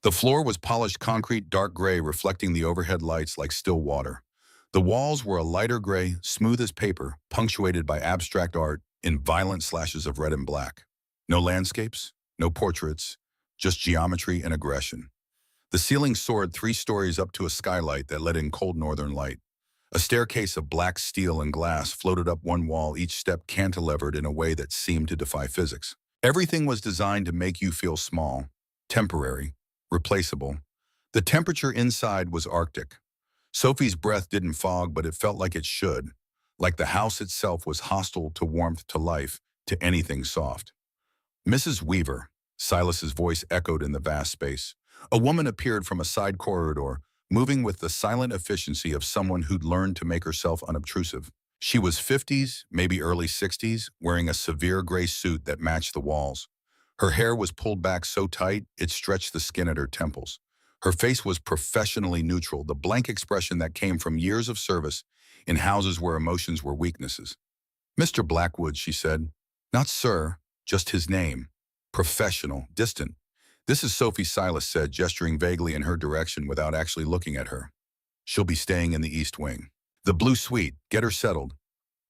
The floor was polished concrete, dark gray, reflecting the overhead lights like still water. The walls were a lighter gray, smooth as paper, punctuated by abstract art in violent slashes of red and black. No landscapes, no portraits, just geometry and aggression. The ceiling soared 3 stories up to a skylight that let in cold northern light. A staircase of black steel and glass floated up one wall, each step cantilevered in a way that seemed to defy physics. Everything was designed to make you feel small, temporary, replaceable. The temperature inside was Arctic. Sophie's breath didn't fog, but it felt like it should, like the house itself was hostile to warmth, to life, to anything soft. Mrs. Weaver, Silas's voice echoed in the vast space. A woman appeared from a side corridor, moving with the silent efficiency of someone who'd learned to make herself unobtrusive. She was 50s, maybe early 60s, wearing a severe gray suit that matched the walls. Her hair was pulled back so tight, it stretched the skin at her temples. Her face was professionally neutral, the blank expression that came from years of service in houses where emotions were weaknesses. "Mr. Blackwood," she said. "Not sir, just his name. Professional, distant." "This is Sophie," Silas said, gesturing vaguely in her direction without actually looking at her. "She'll be staying in the East Wing. The Blue Suite, get her settled."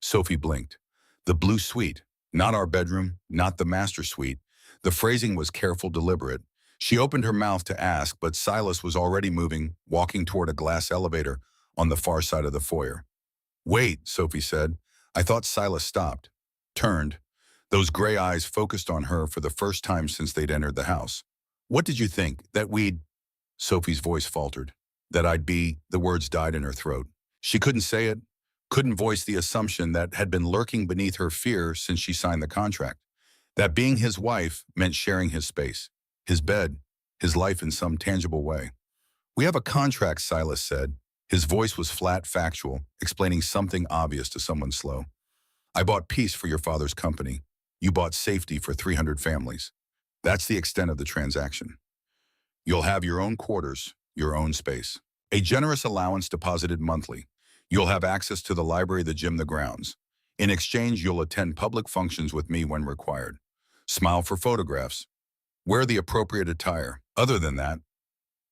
Sophie blinked. The Blue Suite, not our bedroom, not the master suite. The phrasing was careful, deliberate. She opened her mouth to ask, but Silas was already moving, walking toward a glass elevator on the far side of the foyer. "Wait," Sophie said. I thought Silas stopped, turned. Those gray eyes focused on her for the first time since they'd entered the house. "What did you think? That we'd—" Sophie's voice faltered. "That I'd be—" The words died in her throat. She couldn't say it, couldn't voice the assumption that had been lurking beneath her fear since she signed the contract. That being his wife meant sharing his space, his bed, his life in some tangible way. "We have a contract," Silas said. His voice was flat, factual, explaining something obvious to someone slow. "I bought peace for your father's company. You bought safety for 300 families. That's the extent of the transaction. You'll have your own quarters, your own space. A generous allowance deposited monthly. You'll have access to the library, the gym, the grounds. In exchange, you'll attend public functions with me when required. Smile for photographs. Wear the appropriate attire. Other than that—"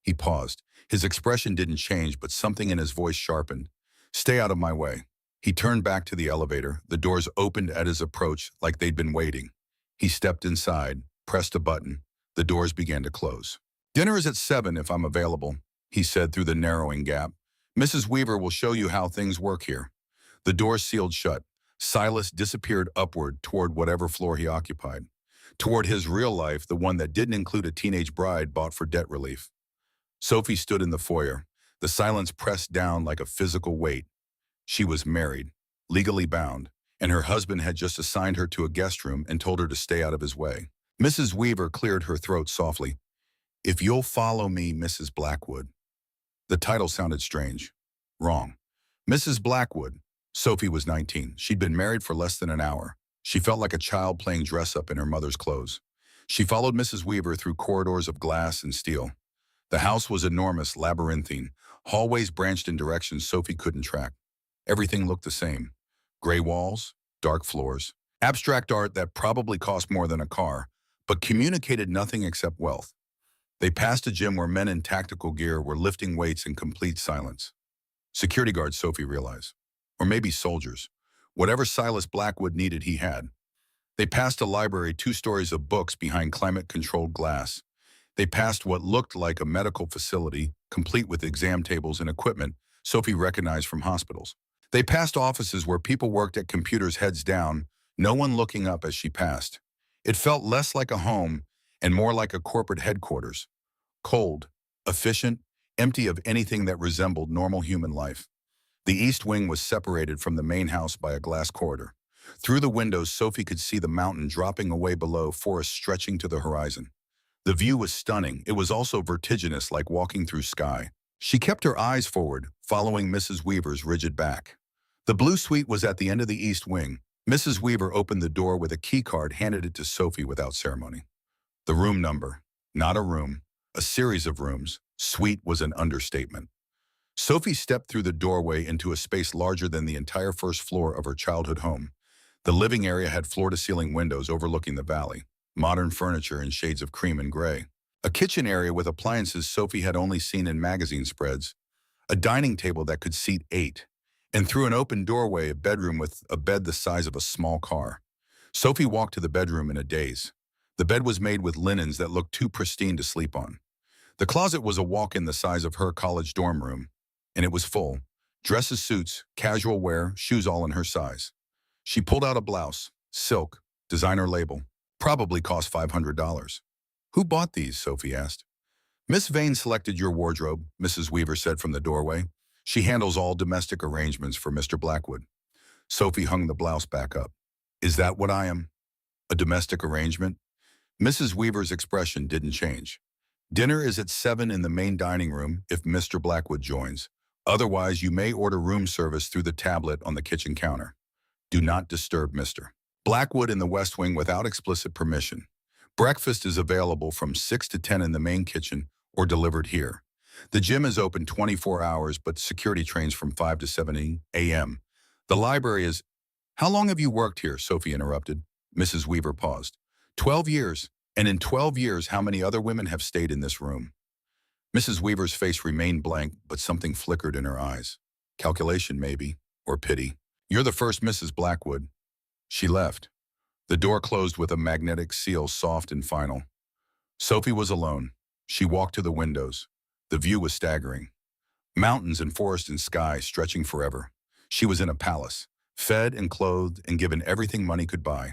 He paused. His expression didn't change, but something in his voice sharpened. "Stay out of my way." He turned back to the elevator. The doors opened at his approach like they'd been waiting. He stepped inside, pressed a button. The doors began to close. "Dinner is at 7 if I'm available," he said through the narrowing gap. "Mrs. Weaver will show you how things work here." The door sealed shut. Silas disappeared upward toward whatever floor he occupied. Toward his real life, the one that didn't include a teenage bride bought for debt relief. Sophie stood in the foyer. The silence pressed down like a physical weight. She was married, legally bound, and her husband had just assigned her to a guest room and told her to stay out of his way. Mrs. Weaver cleared her throat softly. "If you'll follow me, Mrs. Blackwood." The title sounded strange. Wrong. Mrs. Blackwood. Sophie was 19. She'd been married for less than an hour. She felt like a child playing dress-up in her mother's clothes. She followed Mrs. Weaver through corridors of glass and steel. The house was enormous, labyrinthine. Hallways branched in directions Sophie couldn't track. Everything looked the same. Gray walls, dark floors, abstract art that probably cost more than a car, but communicated nothing except wealth. They passed a gym where men in tactical gear were lifting weights in complete silence. Security guards, Sophie realized. Or maybe soldiers. Whatever Silas Blackwood needed, he had. They passed a library 2 stories of books behind climate-controlled glass. They passed what looked like a medical facility, complete with exam tables and equipment Sophie recognized from hospitals. They passed offices where people worked at computers heads down, no one looking up as she passed. It felt less like a home and more like a corporate headquarters. Cold, efficient, empty of anything that resembled normal human life. The east wing was separated from the main house by a glass corridor. Through the windows, Sophie could see the mountain dropping away below, forests stretching to the horizon. The view was stunning. It was also vertiginous, like walking through sky. She kept her eyes forward, following Mrs. Weaver's rigid back. The blue suite was at the end of the east wing. Mrs. Weaver opened the door with a key card, handed it to Sophie without ceremony. The room number. Not a room. A series of rooms. Suite was an understatement. Sophie stepped through the doorway into a space larger than the entire first floor of her childhood home. The living area had floor-to-ceiling windows overlooking the valley, modern furniture in shades of cream and gray. A kitchen area with appliances Sophie had only seen in magazine spreads. A dining table that could seat 8. And through an open doorway, a bedroom with a bed the size of a small car. Sophie walked to the bedroom in a daze. The bed was made with linens that looked too pristine to sleep on. The closet was a walk-in the size of her college dorm room, and it was full. Dresses, suits, casual wear, shoes all in her size. She pulled out a blouse, silk, designer label, probably cost $500. Who bought these? Sophie asked. Miss Vane selected your wardrobe, Mrs. Weaver said from the doorway. She handles all domestic arrangements for Mr. Blackwood. Sophie hung the blouse back up. Is that what I am? A domestic arrangement? Mrs. Weaver's expression didn't change. Dinner is at 7 in the main dining room if Mr. Blackwood joins. Otherwise, you may order room service through the tablet on the kitchen counter. Do not disturb Mr. Blackwood in the West Wing without explicit permission. Breakfast is available from 6 to 10 in the main kitchen or delivered here. The gym is open 24 hours, but security trains from 5 to 7 a.m. The library is... How long have you worked here? Sophie interrupted. Mrs. Weaver paused. 12 years. And in 12 years, how many other women have stayed in this room? Mrs. Weaver's face remained blank, but something flickered in her eyes. Calculation, maybe, or pity. You're the first Mrs. Blackwood. She left. The door closed with a magnetic seal, soft and final. Sophie was alone. She walked to the windows. The view was staggering. Mountains and forest and sky stretching forever. She was in a palace, fed and clothed and given everything money could buy.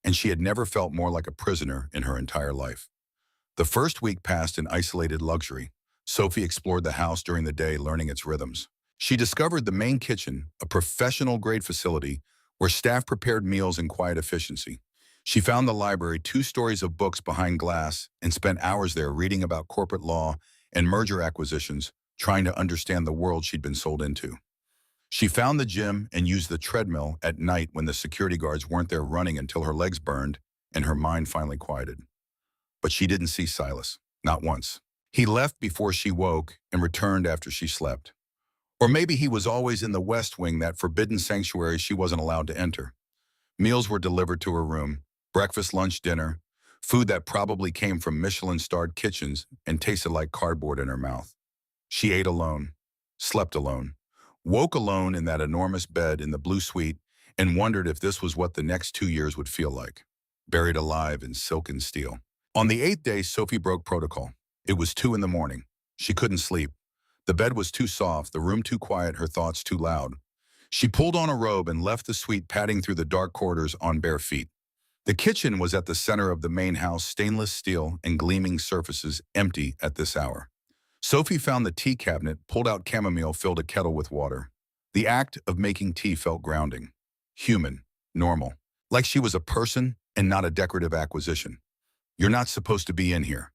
And she had never felt more like a prisoner in her entire life. The first week passed in isolated luxury. Sophie explored the house during the day, learning its rhythms. She discovered the main kitchen, a professional-grade facility where staff prepared meals in quiet efficiency. She found the library 2 stories of books behind glass and spent hours there reading about corporate law and merger acquisitions, trying to understand the world she'd been sold into. She found the gym and used the treadmill at night when the security guards weren't there, running until her legs burned and her mind finally quieted. But she didn't see Silas, not once. He left before she woke and returned after she slept. Or maybe he was always in the West Wing, that forbidden sanctuary she wasn't allowed to enter. Meals were delivered to her room, breakfast, lunch, dinner, food that probably came from Michelin-starred kitchens and tasted like cardboard in her mouth. She ate alone, slept alone, woke alone in that enormous bed in the blue suite, and wondered if this was what the next 2 years would feel like, buried alive in silk and steel. On the 8th day, Sophie broke protocol. It was 2 in the morning. She couldn't sleep. The bed was too soft, the room too quiet, her thoughts too loud. She pulled on a robe and left the suite, padding through the dark corridors on bare feet. The kitchen was at the center of the main house, stainless steel and gleaming surfaces, empty at this hour. Sophie found the tea cabinet, pulled out chamomile, filled a kettle with water. The act of making tea felt grounding, human, normal, like she was a person and not a decorative acquisition. You're not supposed to be in here.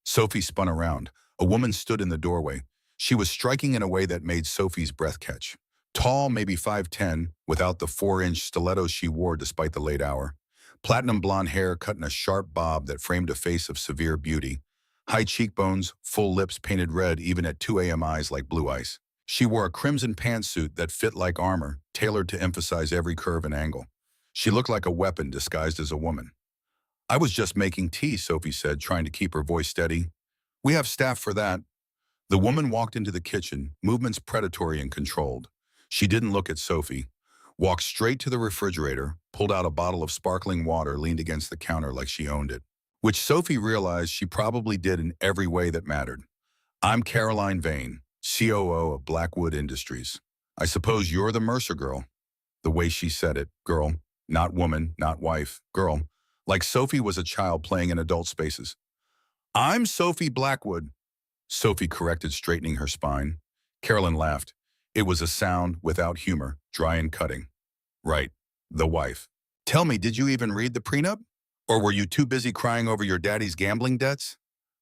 Sophie spun around. A woman stood in the doorway. She was striking in a way that made Sophie's breath catch. Tall, maybe 5'10", without the 4-inch stilettos she wore despite the late hour. Platinum blonde hair cut in a sharp bob that framed a face of severe beauty. High cheekbones, full lips painted red even at 2 a.m. eyes like blue ice. She wore a crimson pantsuit that fit like armor, tailored to emphasize every curve and angle. She looked like a weapon disguised as a woman. I was just making tea, Sophie said, trying to keep her voice steady. We have staff for that. The woman walked into the kitchen, movements predatory and controlled. She didn't look at Sophie, walked straight to the refrigerator, pulled out a bottle of sparkling water, leaned against the counter like she owned it, which Sophie realized she probably did in every way that mattered. I'm Caroline Vane, COO of Blackwood Industries. I suppose you're the Mercer girl. The way she said it, girl, not woman, not wife, girl, like Sophie was a child playing in adult spaces. I'm Sophie Blackwood, Sophie corrected, straightening her spine. Carolyn laughed. It was a sound without humor, dry and cutting. Right, the wife. Tell me, did you even read the prenup? Or were you too busy crying over your daddy's gambling debts?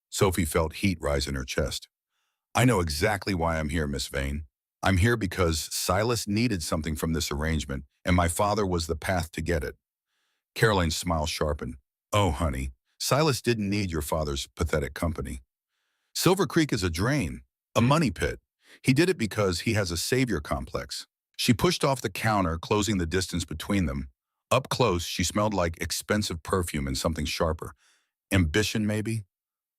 Sophie felt heat rise in her chest. I know exactly why I'm here, Miss Vane. I'm here because Silas needed something from this arrangement, and my father was the path to get it. Caroline's smile sharpened. Oh, honey, Silas didn't need your father's pathetic company. Silver Creek is a drain, a money pit. He did it because he has a savior complex. She pushed off the counter, closing the distance between them. Up close, she smelled like expensive perfume and something sharper. Ambition, maybe?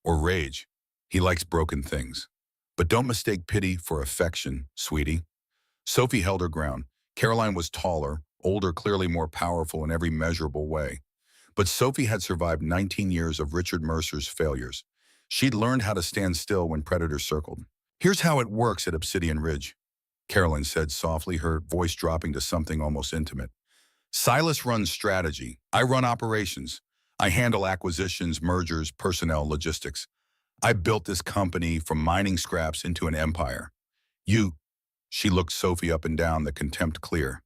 Or rage. He likes broken things. But don't mistake pity for affection, sweetie. Sophie held her ground. Caroline was taller, older, clearly more powerful in every measurable way. But Sophie had survived 19 years of Richard Mercer's failures. She'd learned how to stand still when predators circled. Here's how it works at Obsidian Ridge, Caroline said softly, her voice dropping to something almost intimate. Silas runs strategy. I run operations. I handle acquisitions, mergers, personnel, logistics. I built this company from mining scraps into an empire. She looked Sophie up and down, the contempt clear.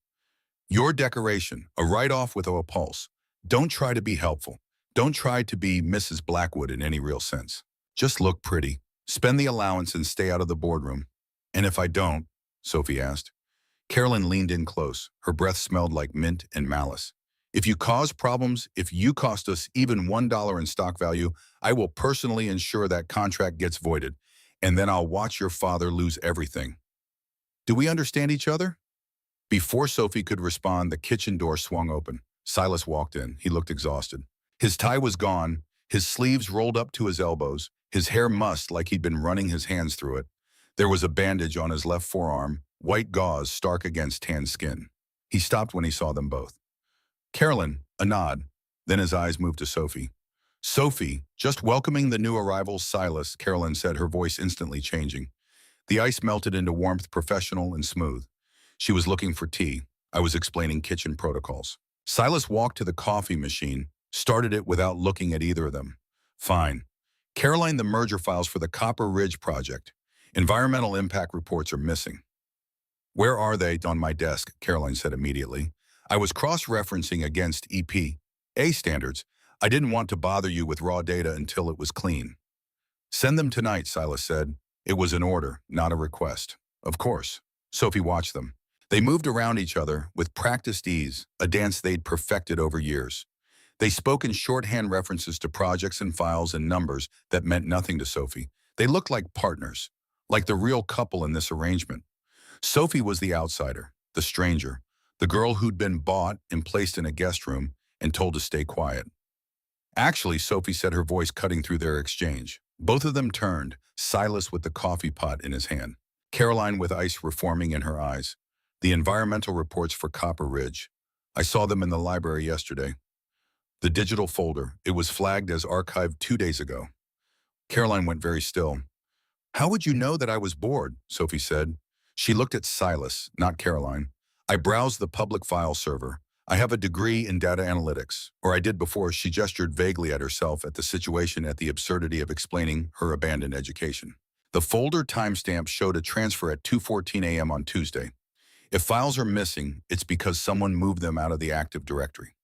Your decoration, a write-off with a pulse. Don't try to be helpful. Don't try to be Mrs. Blackwood in any real sense. Just look pretty. Spend the allowance and stay out of the boardroom. And if I don't, Sophie asked. Carolyn leaned in close. Her breath smelled like mint and malice. If you cause problems, if you cost us even $1 in stock value, I will personally ensure that contract gets voided, and then I'll watch your father lose everything. Do we understand each other? Before Sophie could respond, the kitchen door swung open. Silas walked in. He looked exhausted. His tie was gone, his sleeves rolled up to his elbows, his hair mussed like he'd been running his hands through it. There was a bandage on his left forearm, white gauze stark against tan skin. He stopped when he saw them both. Carolyn, a nod. Then his eyes moved to Sophie. Sophie, just welcoming the new arrival, Silas, Carolyn said, her voice instantly changing. The ice melted into warmth, professional and smooth. She was looking for tea. I was explaining kitchen protocols. Silas walked to the coffee machine, started it without looking at either of them. Fine. Caroline, the merger files for the Copper Ridge project. Environmental impact reports are missing. Where are they? On my desk, Caroline said immediately. I was cross-referencing against EPA standards. I didn't want to bother you with raw data until it was clean. Send them tonight, Silas said. It was an order, not a request. Of course. Sophie watched them. They moved around each other with practiced ease, a dance they'd perfected over years. They spoke in shorthand references to projects and files and numbers that meant nothing to Sophie. They looked like partners, like the real couple in this arrangement. Sophie was the outsider, the stranger, the girl who'd been bought and placed in a guest room and told to stay quiet. Actually, Sophie said, her voice cutting through their exchange. Both of them turned, Silas with the coffee pot in his hand, Caroline with ice reforming in her eyes. The environmental reports for Copper Ridge. I saw them in the library yesterday. The digital folder. It was flagged as archived 2 days ago. Caroline went very still. How would you know that I was bored? Sophie said. She looked at Silas, not Caroline. I browsed the public file server. I have a degree in data analytics, or I did before. She gestured vaguely at herself, at the situation, at the absurdity of explaining her abandoned education. The folder timestamp showed a transfer at 2:14 a.m. on Tuesday. If files are missing, it's because someone moved them out of the active directory.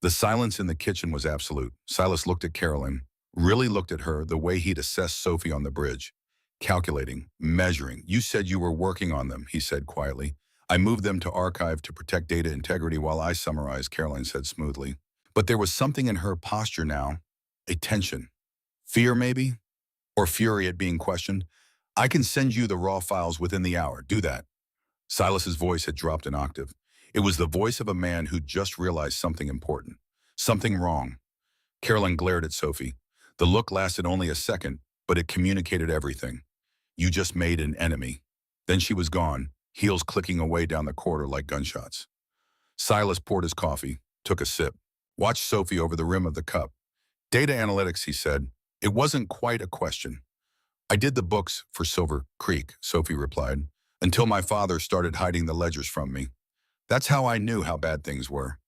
The silence in the kitchen was absolute. Silas looked at Caroline, really looked at her the way he'd assessed Sophie on the bridge. Calculating, measuring. You said you were working on them, he said quietly. I moved them to archive to protect data integrity while I summarized, Caroline said smoothly. But there was something in her posture now, a tension. Fear, maybe? Or fury at being questioned. I can send you the raw files within the hour. Do that. Silas's voice had dropped an octave. It was the voice of a man who just realized something important. Something wrong. Carolyn glared at Sophie. The look lasted only a second, but it communicated everything. You just made an enemy. Then she was gone, heels clicking away down the corridor like gunshots. Silas poured his coffee, took a sip, watched Sophie over the rim of the cup. Data analytics, he said. It wasn't quite a question. I did the books for Silver Creek, Sophie replied, until my father started hiding the ledgers from me. That's how I knew how bad things were.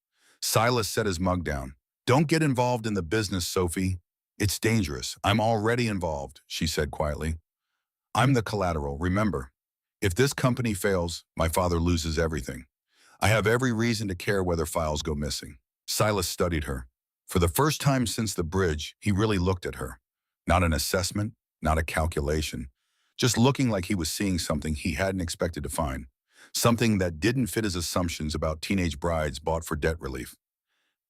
Silas set his mug down. Don't get involved in the business, Sophie. It's dangerous. I'm already involved, she said quietly. I'm the collateral, remember. If this company fails, my father loses everything. I have every reason to care whether files go missing. Silas studied her. For the first time since the bridge, he really looked at her. Not an assessment, not a calculation. Just looking like he was seeing something he hadn't expected to find. Something that didn't fit his assumptions about teenage brides bought for debt relief.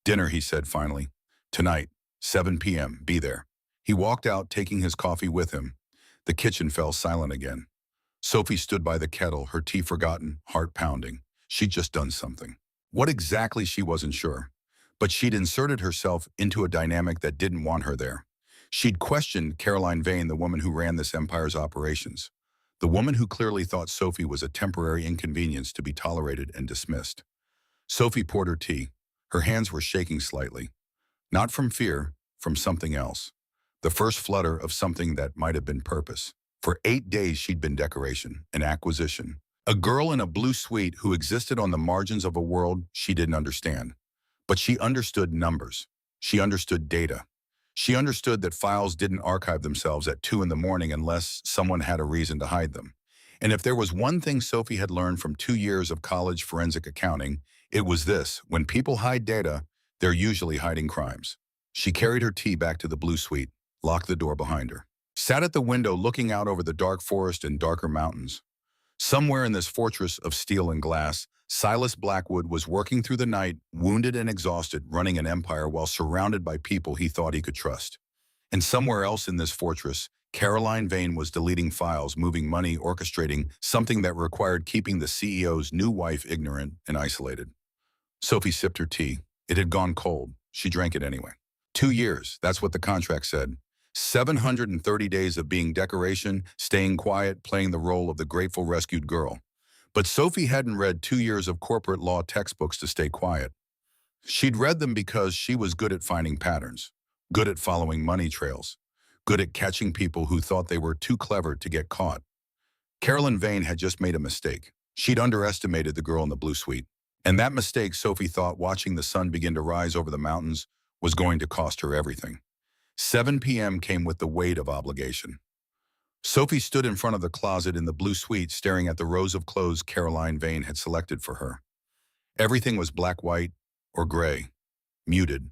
Dinner, he said finally. Tonight, 7 p.m., be there. He walked out, taking his coffee with him. The kitchen fell silent again. Sophie stood by the kettle, her tea forgotten, heart pounding. She'd just done something. What exactly, she wasn't sure. But she'd inserted herself into a dynamic that didn't want her there. She'd questioned Caroline Vane, the woman who ran this empire's operations. The woman who clearly thought Sophie was a temporary inconvenience to be tolerated and dismissed. Sophie poured her tea. Her hands were shaking slightly. Not from fear, from something else. The first flutter of something that might have been purpose. For 8 days she'd been decoration, an acquisition. A girl in a blue suite who existed on the margins of a world she didn't understand. But she understood numbers. She understood data. She understood that files didn't archive themselves at 2 in the morning unless someone had a reason to hide them. And if there was one thing Sophie had learned from 2 years of college forensic accounting, it was this: when people hide data, they're usually hiding crimes. She carried her tea back to the blue suite, locked the door behind her, sat at the window looking out over the dark forest and darker mountains. Somewhere in this fortress of steel and glass, Silas Blackwood was working through the night, wounded and exhausted, running an empire while surrounded by people he thought he could trust. And somewhere else in this fortress, Caroline Vane was deleting files, moving money, orchestrating something that required keeping the CEO's new wife ignorant and isolated. Sophie sipped her tea. It had gone cold. She drank it anyway. 2 years, that's what the contract said. 730 days of being decoration, staying quiet, playing the role of the grateful rescued girl. But Sophie hadn't read 2 years of corporate law textbooks to stay quiet. She'd read them because she was good at finding patterns, good at following money trails, good at catching people who thought they were too clever to get caught. Carolyn Vane had just made a mistake. She'd underestimated the girl in the blue suite. And that mistake, Sophie thought, watching the sun begin to rise over the mountains, was going to cost her everything. 7 p.m. came with the weight of obligation. Sophie stood in front of the closet in the blue suite, staring at the rows of clothes Caroline Vane had selected for her. Everything was black-white or gray, muted,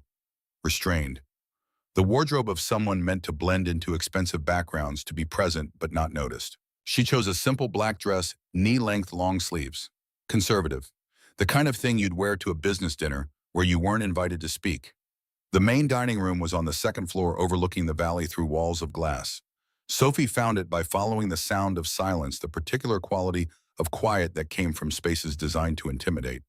restrained. The wardrobe of someone meant to blend into expensive backgrounds, to be present but not noticed. She chose a simple black dress, knee-length long sleeves. Conservative. The kind of thing you'd wear to a business dinner where you weren't invited to speak. The main dining room was on the second floor, overlooking the valley through walls of glass. Sophie found it by following the sound of silence, the particular quality of quiet that came from spaces designed to intimidate.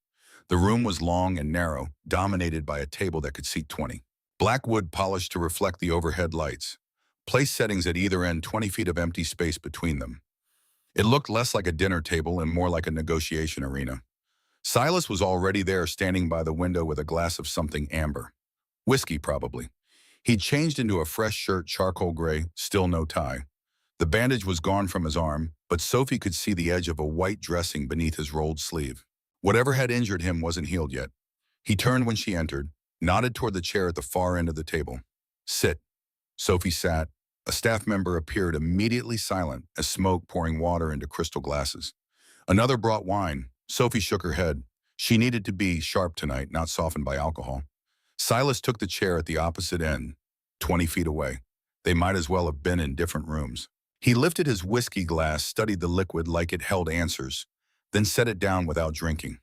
The room was long and narrow, dominated by a table that could seat 20. Black wood polished to reflect the overhead lights. Place settings at either end, 20 feet of empty space between them. It looked less like a dinner table and more like a negotiation arena. Silas was already there, standing by the window with a glass of something amber. Whiskey, probably. He'd changed into a fresh shirt, charcoal gray, still no tie. The bandage was gone from his arm, but Sophie could see the edge of a white dressing beneath his rolled sleeve. Whatever had injured him wasn't healed yet. He turned when she entered, nodded toward the chair at the far end of the table. Sit. Sophie sat. A staff member appeared, immediately silent as smoke pouring water into crystal glasses. Another brought wine. Sophie shook her head. She needed to be sharp tonight, not softened by alcohol. Silas took the chair at the opposite end, 20 feet away. They might as well have been in different rooms. He lifted his whiskey glass, studied the liquid like it held answers, then set it down without drinking.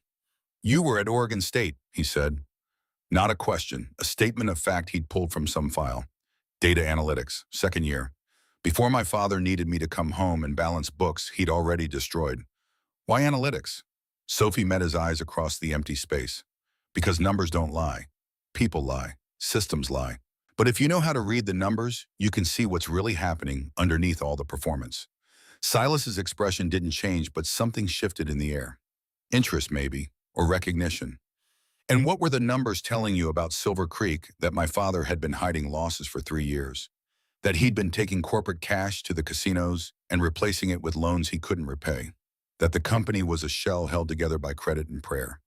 You were at Oregon State, he said. Not a question, a statement of fact he'd pulled from some file. Data analytics, second year. Before my father needed me to come home and balance books he'd already destroyed. Why analytics? Sophie met his eyes across the empty space. Because numbers don't lie. People lie. Systems lie. But if you know how to read the numbers, you can see what's really happening underneath all the performance. Silas's expression didn't change, but something shifted in the air. Interest, maybe, or recognition. And what were the numbers telling you about Silver Creek that my father had been hiding losses for 3 years? That he'd been taking corporate cash to the casinos and replacing it with loans he couldn't repay? That the company was a shell held together by credit and prayer?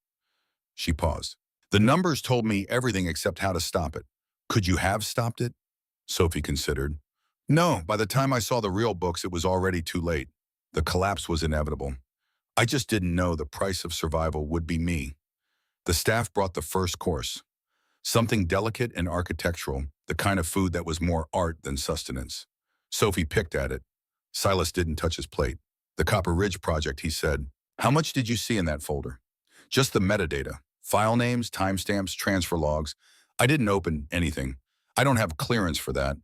She paused. The numbers told me everything except how to stop it. Could you have stopped it? Sophie considered. No, by the time I saw the real books, it was already too late. The collapse was inevitable. I just didn't know the price of survival would be me. The staff brought the first course. Something delicate and architectural, the kind of food that was more art than sustenance. Sophie picked at it. Silas didn't touch his plate. The Copper Ridge project, he said. How much did you see in that folder? Just the metadata. File names, timestamps, transfer logs. I didn't open anything. I don't have clearance for that.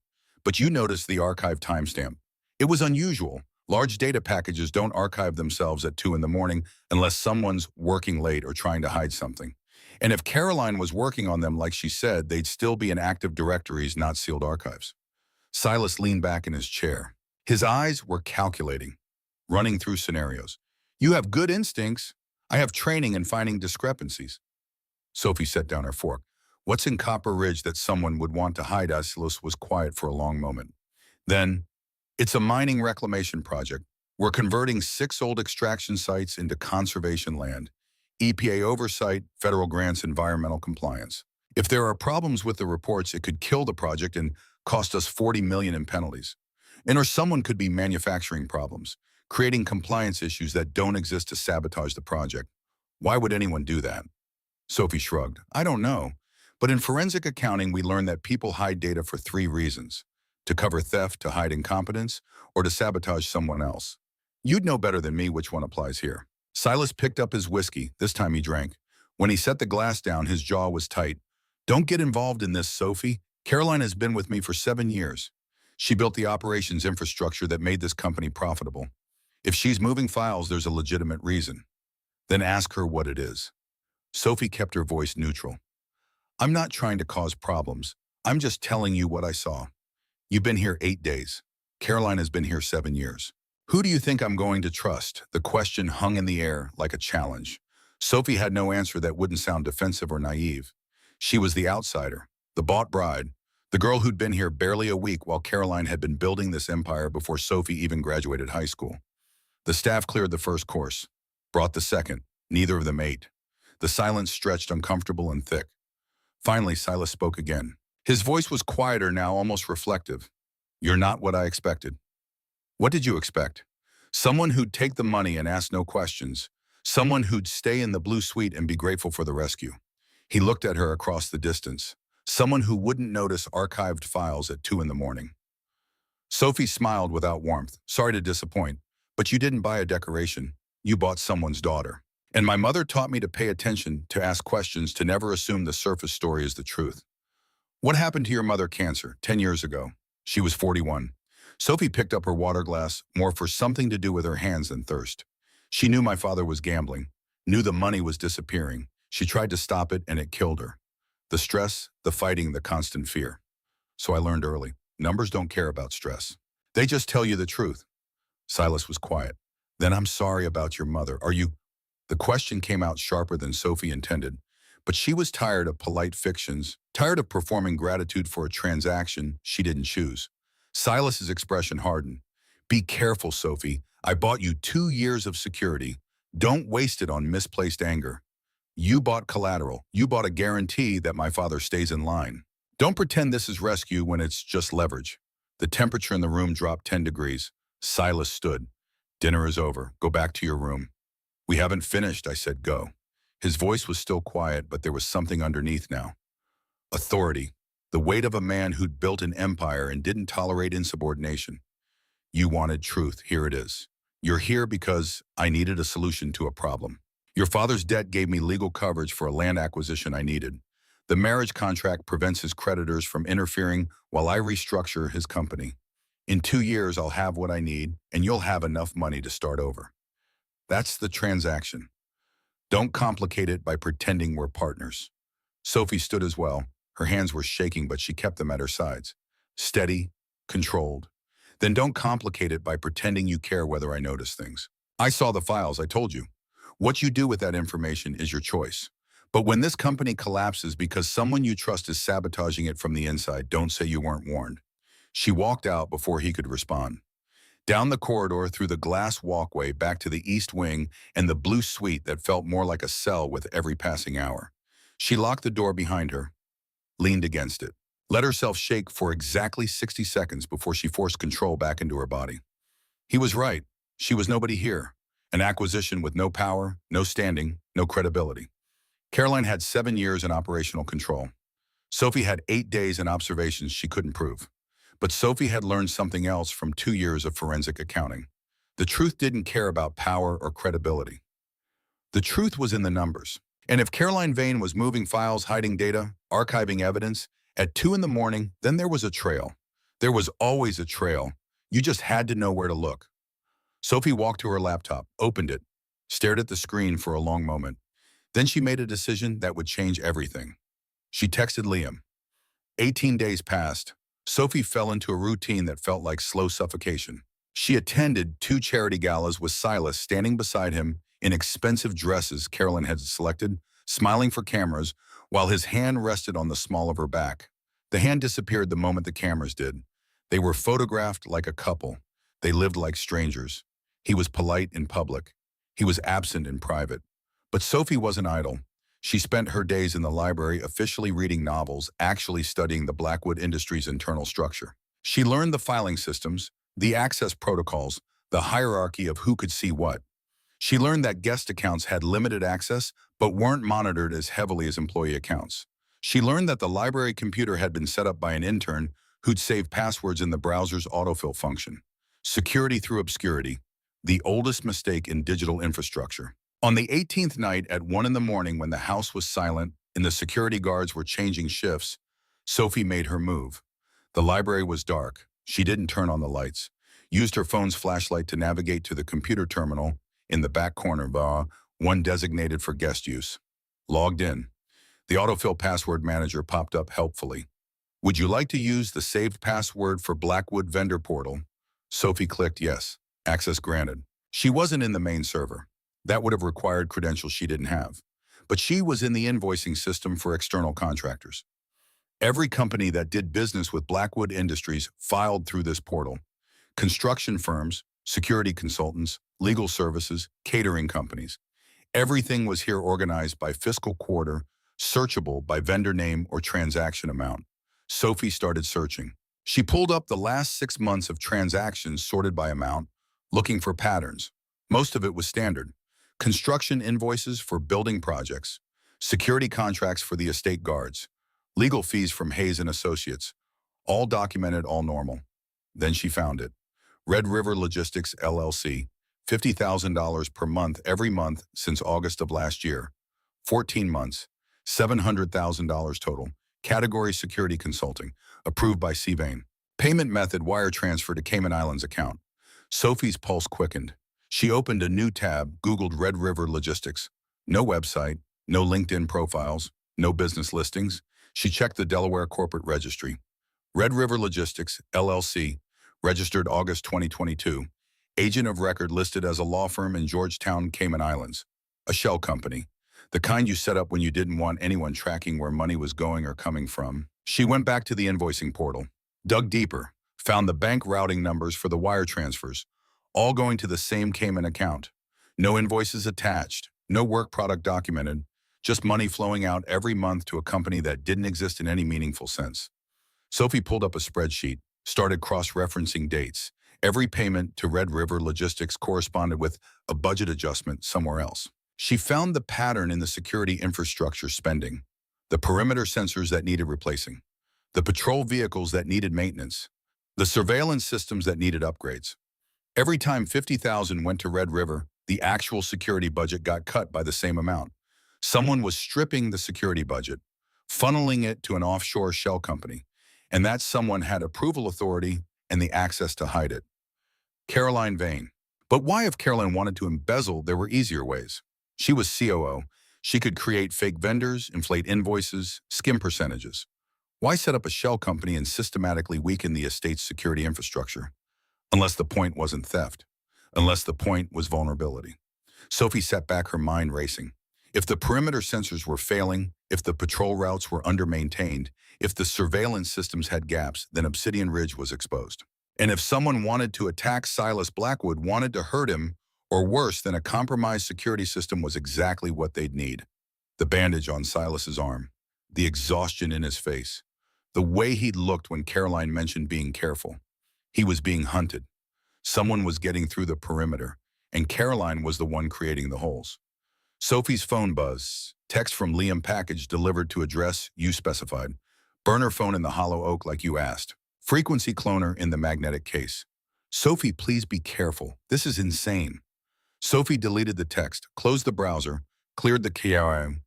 But you noticed the archive timestamp. It was unusual. Large data packages don't archive themselves at 2 in the morning unless someone's working late or trying to hide something. And if Caroline was working on them like she said, they'd still be in active directories, not sealed archives. Silas leaned back in his chair. His eyes were calculating, running through scenarios. You have good instincts. I have training in finding discrepancies. Sophie set down her fork. What's in Copper Ridge that someone would want to hide? Silas was quiet for a long moment. Then, it's a mining reclamation project. We're converting 6 old extraction sites into conservation land. EPA oversight, federal grants, environmental compliance. If there are problems with the reports, it could kill the project and cost us $40 million in penalties. Or someone could be manufacturing problems, creating compliance issues that don't exist to sabotage the project. Why would anyone do that? Sophie shrugged. I don't know. But in forensic accounting, we learned that people hide data for 3 reasons: to cover theft, to hide incompetence, or to sabotage someone else. You'd know better than me which one applies here. Silas picked up his whiskey. This time he drank. When he set the glass down, his jaw was tight. Don't get involved in this, Sophie. Caroline has been with me for 7 years. She built the operations infrastructure that made this company profitable. If she's moving files, there's a legitimate reason. Then ask her what it is. Sophie kept her voice neutral. I'm not trying to cause problems. I'm just telling you what I saw. You've been here 8 days. Caroline has been here 7 years. Who do you think I'm going to trust? The question hung in the air like a challenge. Sophie had no answer that wouldn't sound defensive or naive. She was the outsider, the bought bride, the girl who'd been here barely a week while Caroline had been building this empire before Sophie even graduated high school. The staff cleared the first course, brought the second. Neither of them ate. The silence stretched uncomfortable and thick. Finally, Silas spoke again. His voice was quieter now, almost reflective. You're not what I expected. What did you expect? Someone who'd take the money and ask no questions. Someone who'd stay in the blue suite and be grateful for the rescue. He looked at her across the distance. Someone who wouldn't notice archived files at 2 in the morning. Sophie smiled without warmth. Sorry to disappoint, but you didn't buy a decoration. You bought someone's daughter. And my mother taught me to pay attention, to ask questions, to never assume the surface story is the truth. What happened to your mother? Cancer, 10 years ago. She was 41. Sophie picked up her water glass, more for something to do with her hands than thirst. She knew my father was gambling, knew the money was disappearing. She tried to stop it and it killed her. The stress, the fighting, the constant fear. So I learned early, numbers don't care about stress. They just tell you the truth. Silas was quiet. Then I'm sorry about your mother. Are you? The question came out sharper than Sophie intended, but she was tired of polite fictions, tired of performing gratitude for a transaction she didn't choose. Silas's expression hardened. Be careful, Sophie. I bought you 2 years of security. Don't waste it on misplaced anger. You bought collateral. You bought a guarantee that my father stays in line. Don't pretend this is rescue when it's just leverage. The temperature in the room dropped 10 degrees. Silas stood. Dinner is over. Go back to your room. We haven't finished, I said, go. His voice was still quiet, but there was something underneath now. Authority. The weight of a man who'd built an empire and didn't tolerate insubordination. You wanted truth. Here it is. You're here because I needed a solution to a problem. Your father's debt gave me legal coverage for a land acquisition I needed. The marriage contract prevents his creditors from interfering while I restructure his company. In 2 years, I'll have what I need, and you'll have enough money to start over. That's the transaction. Don't complicate it by pretending we're partners. Sophie stood as well. Her hands were shaking, but she kept them at her sides. Steady, controlled. Then don't complicate it by pretending you care whether I notice things. I saw the files, I told you. What you do with that information is your choice. But when this company collapses because someone you trust is sabotaging it from the inside, don't say you weren't warned. She walked out before he could respond. Down the corridor, through the glass walkway, back to the east wing and the blue suite that felt more like a cell with every passing hour. She locked the door behind her, leaned against it, let herself shake for exactly 60 seconds before she forced control back into her body. He was right. She was nobody here. An acquisition with no power, no standing, no credibility. Caroline had 7 years in operational control. Sophie had 8 days in observations she couldn't prove. But Sophie had learned something else from 2 years of forensic accounting. The truth didn't care about power or credibility. The truth was in the numbers. And if Caroline Vane was moving files, hiding data, archiving evidence, at 2 in the morning, then there was a trail. There was always a trail. You just had to know where to look. Sophie walked to her laptop, opened it, stared at the screen for a long moment. Then she made a decision that would change everything. She texted Liam. 18 days passed. Sophie fell into a routine that felt like slow suffocation. She attended 2 charity galas with Silas standing beside him in expensive dresses Carolyn had selected, smiling for cameras, while his hand rested on the small of her back. The hand disappeared the moment the cameras did. They were photographed like a couple. They lived like strangers. He was polite in public. He was absent in private. But Sophie wasn't idle. She spent her days in the library officially reading novels, actually studying the Blackwood Industries' internal structure. She learned the filing systems, the access protocols, the hierarchy of who could see what. She learned that guest accounts had limited access, but weren't monitored as heavily as employee accounts. She learned that the library computer had been set up by an intern who'd save passwords in the browser's autofill function. Security through obscurity, the oldest mistake in digital infrastructure. On the 18th night at 1 in the morning, when the house was silent and the security guards were changing shifts, Sophie made her move. The library was dark. She didn't turn on the lights. Used her phone's flashlight to navigate to the computer terminal in the back corner, one designated for guest use. Logged in. The autofill password manager popped up helpfully. Would you like to use the saved password for Blackwood vendor portal? Sophie clicked yes. Access granted. She wasn't in the main server. That would have required credentials she didn't have. But she was in the invoicing system for external contractors. Every company that did business with Blackwood Industries filed through this portal. Construction firms, security consultants, legal services, catering companies. Everything was here organized by fiscal quarter, searchable by vendor name or transaction amount. Sophie started searching. She pulled up the last 6 months of transactions sorted by amount, looking for patterns. Most of it was standard. Construction invoices for building projects, security contracts for the estate guards, legal fees from Hayes and Associates, all documented, all normal. Then she found it. Red River Logistics, LLC, $50,000 per month every month since August of last year. 14 months, $700,000 total. Category Security Consulting, approved by Vane. Payment method wire transfer to Cayman Islands account. Sophie's pulse quickened. She opened a new tab, Googled Red River Logistics. No website, no LinkedIn profiles, no business listings. She checked the Delaware Corporate Registry. Red River Logistics, LLC, registered August 2022. Agent of record listed as a law firm in Georgetown, Cayman Islands. A shell company. The kind you set up when you didn't want anyone tracking where money was going or coming from. She went back to the invoicing portal, dug deeper, found the bank routing numbers for the wire transfers, all going to the same Cayman account. No invoices attached, no work product documented, just money flowing out every month to a company that didn't exist in any meaningful sense. Sophie pulled up a spreadsheet, started cross-referencing dates. Every payment to Red River Logistics corresponded with a budget adjustment somewhere else. She found the pattern in the security infrastructure spending, the perimeter sensors that needed replacing, the patrol vehicles that needed maintenance, the surveillance systems that needed upgrades. Every time $50,000 went to Red River, the actual security budget got cut by the same amount. Someone was stripping the security budget, funneling it to an offshore shell company, and that someone had approval authority and the access to hide it. Caroline Vane. But why, if Caroline wanted to embezzle, there were easier ways. She was COO. She could create fake vendors, inflate invoices, skim percentages. Why set up a shell company and systematically weaken the estate's security infrastructure? Unless the point wasn't theft. Unless the point was vulnerability. Sophie sat back, her mind racing. If the perimeter sensors were failing, if the patrol routes were under-maintained, if the surveillance systems had gaps, then Obsidian Ridge was exposed. And if someone wanted to attack Silas Blackwood, wanted to hurt him, or worse, then a compromised security system was exactly what they'd need. The bandage on Silas's arm, the exhaustion in his face, the way he'd looked when Caroline mentioned being careful. He was being hunted. Someone was getting through the perimeter, and Caroline was the one creating the holes. Sophie's phone buzz, text from Liam package delivered to address you specified, burner phone in the hollow oak like you asked, frequency cloner in the magnetic case. Sophie, please be careful. This is insane. Sophie deleted the text, closed the browser, cleared the KRM,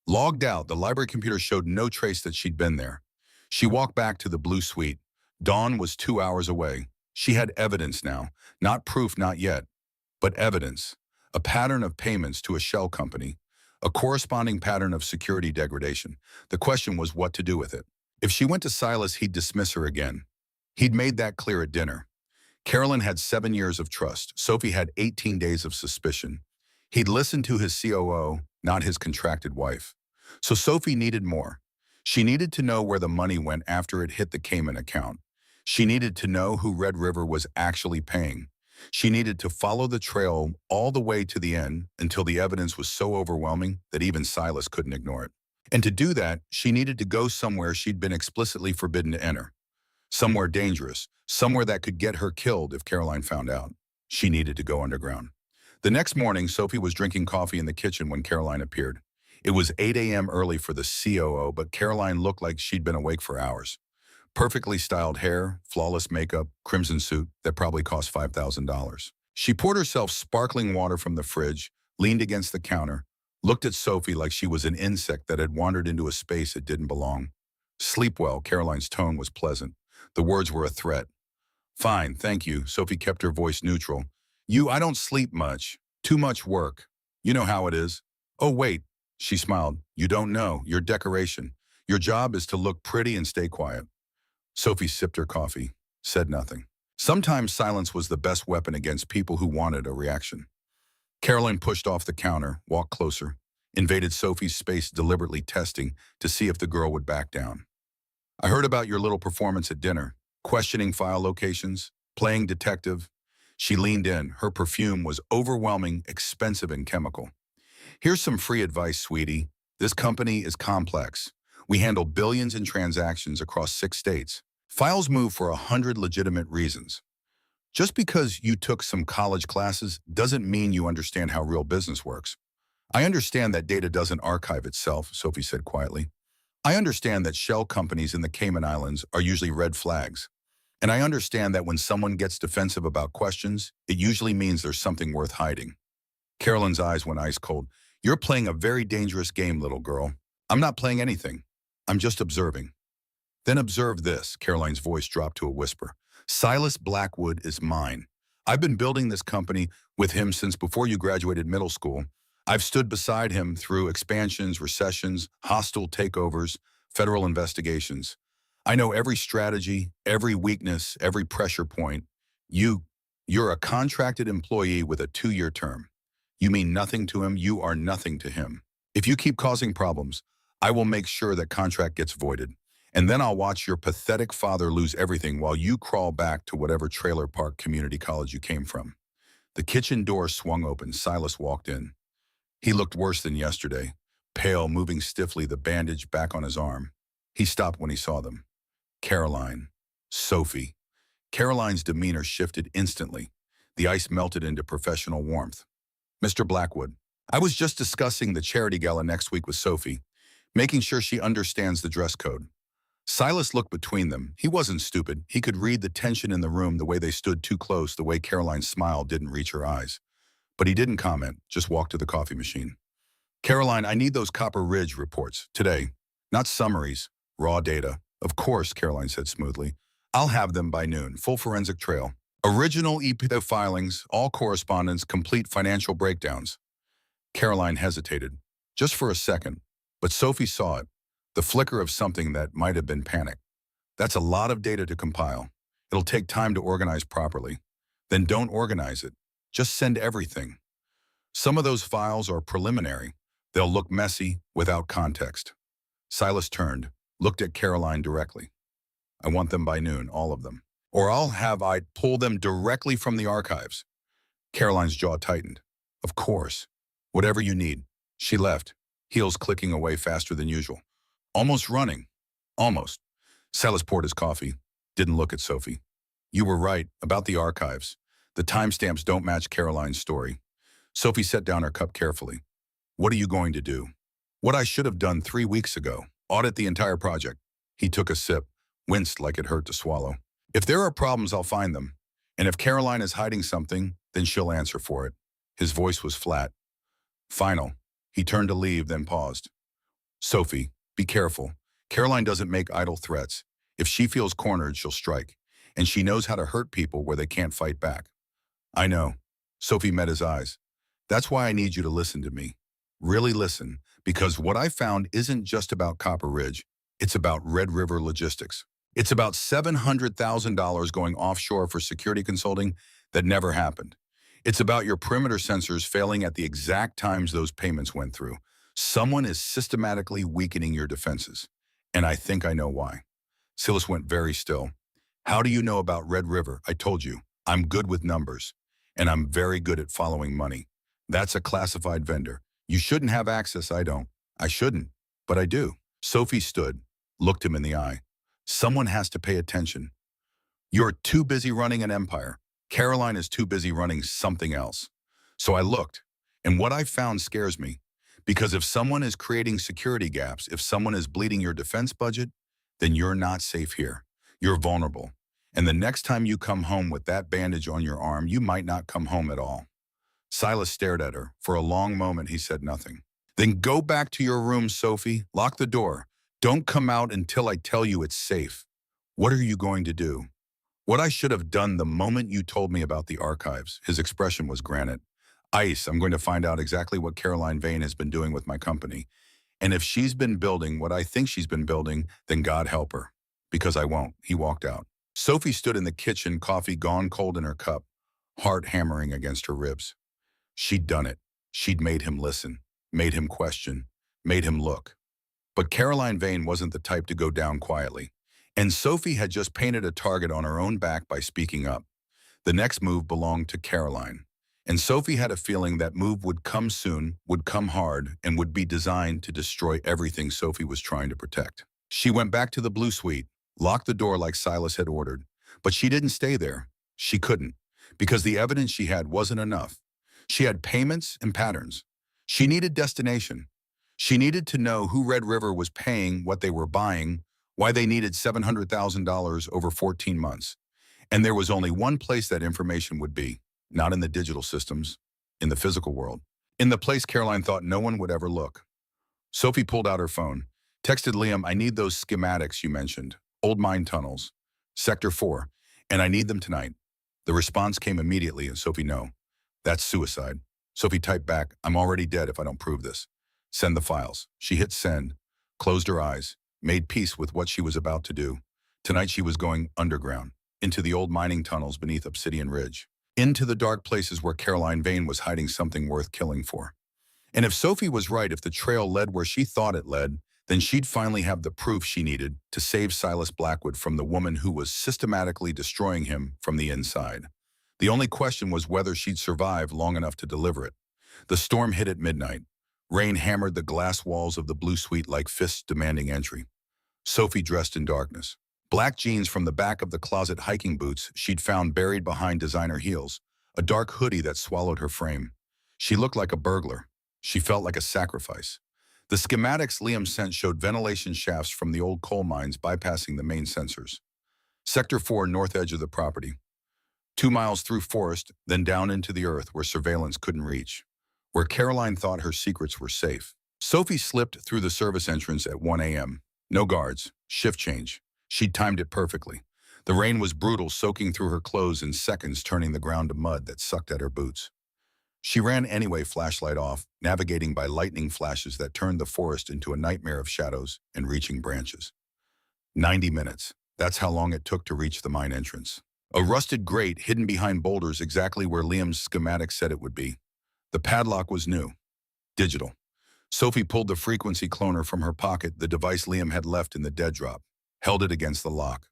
logged out. The library computer showed no trace that she'd been there. She walked back to the blue suite. Dawn was 2 hours away. She had evidence now, not proof, not yet, but evidence. A pattern of payments to a shell company, a corresponding pattern of security degradation. The question was what to do with it. If she went to Silas, he'd dismiss her again. He'd made that clear at dinner. Carolyn had 7 years of trust. Sophie had 18 days of suspicion. He'd listened to his COO, not his contracted wife. So Sophie needed more. She needed to know where the money went after it hit the Cayman account. She needed to know who Red River was actually paying. She needed to follow the trail all the way to the end until the evidence was so overwhelming that even Silas couldn't ignore it. And to do that, she needed to go somewhere she'd been explicitly forbidden to enter. Somewhere dangerous, somewhere that could get her killed if Caroline found out. She needed to go underground. The next morning, Sophie was drinking coffee in the kitchen when Caroline appeared. It was 8 a.m. early for the COO, but Caroline looked like she'd been awake for hours. Perfectly styled hair, flawless makeup, crimson suit that probably cost $5,000. She poured herself sparkling water from the fridge, leaned against the counter, looked at Sophie like she was an insect that had wandered into a space it didn't belong. Sleep well. Caroline's tone was pleasant. The words were a threat. Fine, thank you. Sophie kept her voice neutral. I don't sleep much. Too much work. You know how it is. Oh, wait. She smiled. You don't know. You're decoration. Your job is to look pretty and stay quiet. Sophie sipped her coffee, said nothing. Sometimes silence was the best weapon against people who wanted a reaction. Caroline pushed off the counter, walked closer, invaded Sophie's space, deliberately testing to see if the girl would back down. I heard about your little performance at dinner, questioning file locations, playing detective. She leaned in. Her perfume was overwhelming, expensive, and chemical. Here's some free advice, sweetie. This company is complex. We handle billions in transactions across 6 states. Files move for 100 legitimate reasons. Just because you took some college classes doesn't mean you understand how real business works. I understand that data doesn't archive itself, Sophie said quietly. I understand that shell companies in the Cayman Islands are usually red flags. And I understand that when someone gets defensive about questions, it usually means there's something worth hiding. Carolyn's eyes went ice cold. You're playing a very dangerous game, little girl. I'm not playing anything. I'm just observing. Then observe this. Caroline's voice dropped to a whisper. Silas Blackwood is mine. I've been building this company with him since before you graduated middle school. I've stood beside him through expansions, recessions, hostile takeovers, federal investigations. I know every strategy, every weakness, every pressure point. You're a contracted employee with a 2-year term. You mean nothing to him. You are nothing to him. If you keep causing problems, I will make sure that contract gets voided. And then I'll watch your pathetic father lose everything while you crawl back to whatever trailer park community college you came from. The kitchen door swung open. Silas walked in. He looked worse than yesterday, pale, moving stiffly, the bandage back on his arm. He stopped when he saw them. Caroline. Sophie. Caroline's demeanor shifted instantly. The ice melted into professional warmth. Mr. Blackwood, I was just discussing the charity gala next week with Sophie, making sure she understands the dress code. Silas looked between them. He wasn't stupid. He could read the tension in the room, the way they stood too close, the way Caroline's smile didn't reach her eyes. But he didn't comment, just walked to the coffee machine. Caroline, I need those Copper Ridge reports, today. Not summaries, raw data. Of course, Caroline said smoothly. I'll have them by noon, full forensic trail. Original EPO filings, all correspondence, complete financial breakdowns. Caroline hesitated, just for a second, but Sophie saw it, the flicker of something that might have been panic. That's a lot of data to compile. It'll take time to organize properly. Then don't organize it. Just send everything. Some of those files are preliminary. They'll look messy without context. Silas turned, looked at Caroline directly. I want them by noon, all of them. Or I'll have I pull them directly from the archives. Caroline's jaw tightened. Of course. Whatever you need. She left, heels clicking away faster than usual. Almost running. Almost. Silas poured his coffee, didn't look at Sophie. You were right about the archives. The timestamps don't match Caroline's story. Sophie set down her cup carefully. What are you going to do? What I should have done 3 weeks ago. Audit the entire project. He took a sip, winced like it hurt to swallow. If there are problems, I'll find them. And if Caroline is hiding something, then she'll answer for it. His voice was flat. Final. He turned to leave, then paused. Sophie, be careful. Caroline doesn't make idle threats. If she feels cornered, she'll strike. And she knows how to hurt people where they can't fight back. I know. Sophie met his eyes. That's why I need you to listen to me. Really listen, because what I found isn't just about Copper Ridge. It's about Red River Logistics. It's about $700,000 going offshore for security consulting that never happened. It's about your perimeter sensors failing at the exact times those payments went through. Someone is systematically weakening your defenses. And I think I know why. Silas went very still. How do you know about Red River? I told you, I'm good with numbers. And I'm very good at following money. That's a classified vendor. You shouldn't have access, I don't. I shouldn't, but I do. Sophie stood, looked him in the eye. Someone has to pay attention. You're too busy running an empire. Caroline is too busy running something else. So I looked, and what I found scares me. Because if someone is creating security gaps, if someone is bleeding your defense budget, then you're not safe here. You're vulnerable. And the next time you come home with that bandage on your arm, you might not come home at all. Silas stared at her. For a long moment, he said nothing. Then go back to your room, Sophie. Lock the door. Don't come out until I tell you it's safe. What are you going to do? What I should have done the moment you told me about the archives. His expression was granite. Ice, I'm going to find out exactly what Caroline Vane has been doing with my company. And if she's been building what I think she's been building, then God help her. Because I won't. He walked out. Sophie stood in the kitchen, coffee gone cold in her cup, heart hammering against her ribs. She'd done it. She'd made him listen, made him question, made him look. But Caroline Vane wasn't the type to go down quietly. And Sophie had just painted a target on her own back by speaking up. The next move belonged to Caroline. And Sophie had a feeling that move would come soon, would come hard, and would be designed to destroy everything Sophie was trying to protect. She went back to the blue suite, locked the door like Silas had ordered. But she didn't stay there. She couldn't, because the evidence she had wasn't enough. She had payments and patterns. She needed destination. She needed to know who Red River was paying, what they were buying, why they needed $700,000 over 14 months. And there was only one place that information would be, not in the digital systems, in the physical world, in the place Caroline thought no one would ever look. Sophie pulled out her phone, texted Liam, I need those schematics you mentioned, old mine tunnels, Sector 4, and I need them tonight. The response came immediately, and Sophie, no. That's suicide. Sophie typed back, I'm already dead if I don't prove this. Send the files. She hit send, closed her eyes, made peace with what she was about to do. Tonight she was going underground, into the old mining tunnels beneath Obsidian Ridge, into the dark places where Caroline Vane was hiding something worth killing for. And if Sophie was right, if the trail led where she thought it led, then she'd finally have the proof she needed to save Silas Blackwood from the woman who was systematically destroying him from the inside. The only question was whether she'd survive long enough to deliver it. The storm hit at midnight. Rain hammered the glass walls of the blue suite like fists demanding entry. Sophie dressed in darkness. Black jeans from the back of the closet, hiking boots she'd found buried behind designer heels, a dark hoodie that swallowed her frame. She looked like a burglar. She felt like a sacrifice. The schematics Liam sent showed ventilation shafts from the old coal mines bypassing the main sensors. Sector 4, north edge of the property. 2 miles through forest, then down into the earth where surveillance couldn't reach. Where Caroline thought her secrets were safe. Sophie slipped through the service entrance at 1 a.m. No guards, shift change. She'd timed it perfectly. The rain was brutal, soaking through her clothes in seconds, turning the ground to mud that sucked at her boots. She ran anyway, flashlight off, navigating by lightning flashes that turned the forest into a nightmare of shadows and reaching branches. 90 minutes. That's how long it took to reach the mine entrance. A rusted grate hidden behind boulders exactly where Liam's schematic said it would be. The padlock was new, digital. Sophie pulled the frequency cloner from her pocket, the device Liam had left in the dead drop, held it against the lock.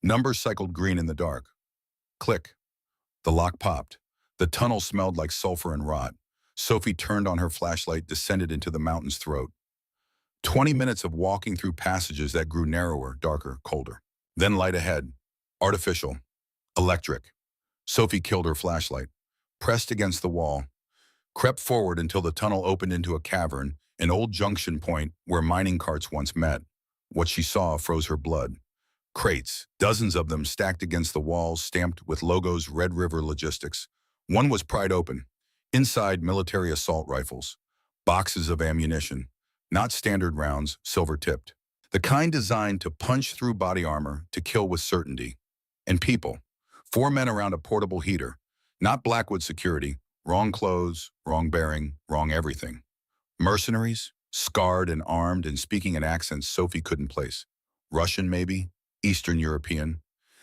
Numbers cycled green in the dark. Click. The lock popped. The tunnel smelled like sulfur and rot. Sophie turned on her flashlight, descended into the mountain's throat. 20 minutes of walking through passages that grew narrower, darker, colder. Then light ahead. Artificial. Electric. Sophie killed her flashlight, pressed against the wall, crept forward until the tunnel opened into a cavern, an old junction point where mining carts once met. What she saw froze her blood. Crates, dozens of them stacked against the walls, stamped with logos Red River Logistics. One was pried open. Inside, military assault rifles. Boxes of ammunition. Not standard rounds, silver-tipped. The kind designed to punch through body armor, to kill with certainty. And people. 4 men around a portable heater. Not Blackwood security. Wrong clothes, wrong bearing, wrong everything. Mercenaries, scarred and armed and speaking in accents Sophie couldn't place. Russian, maybe? Eastern European?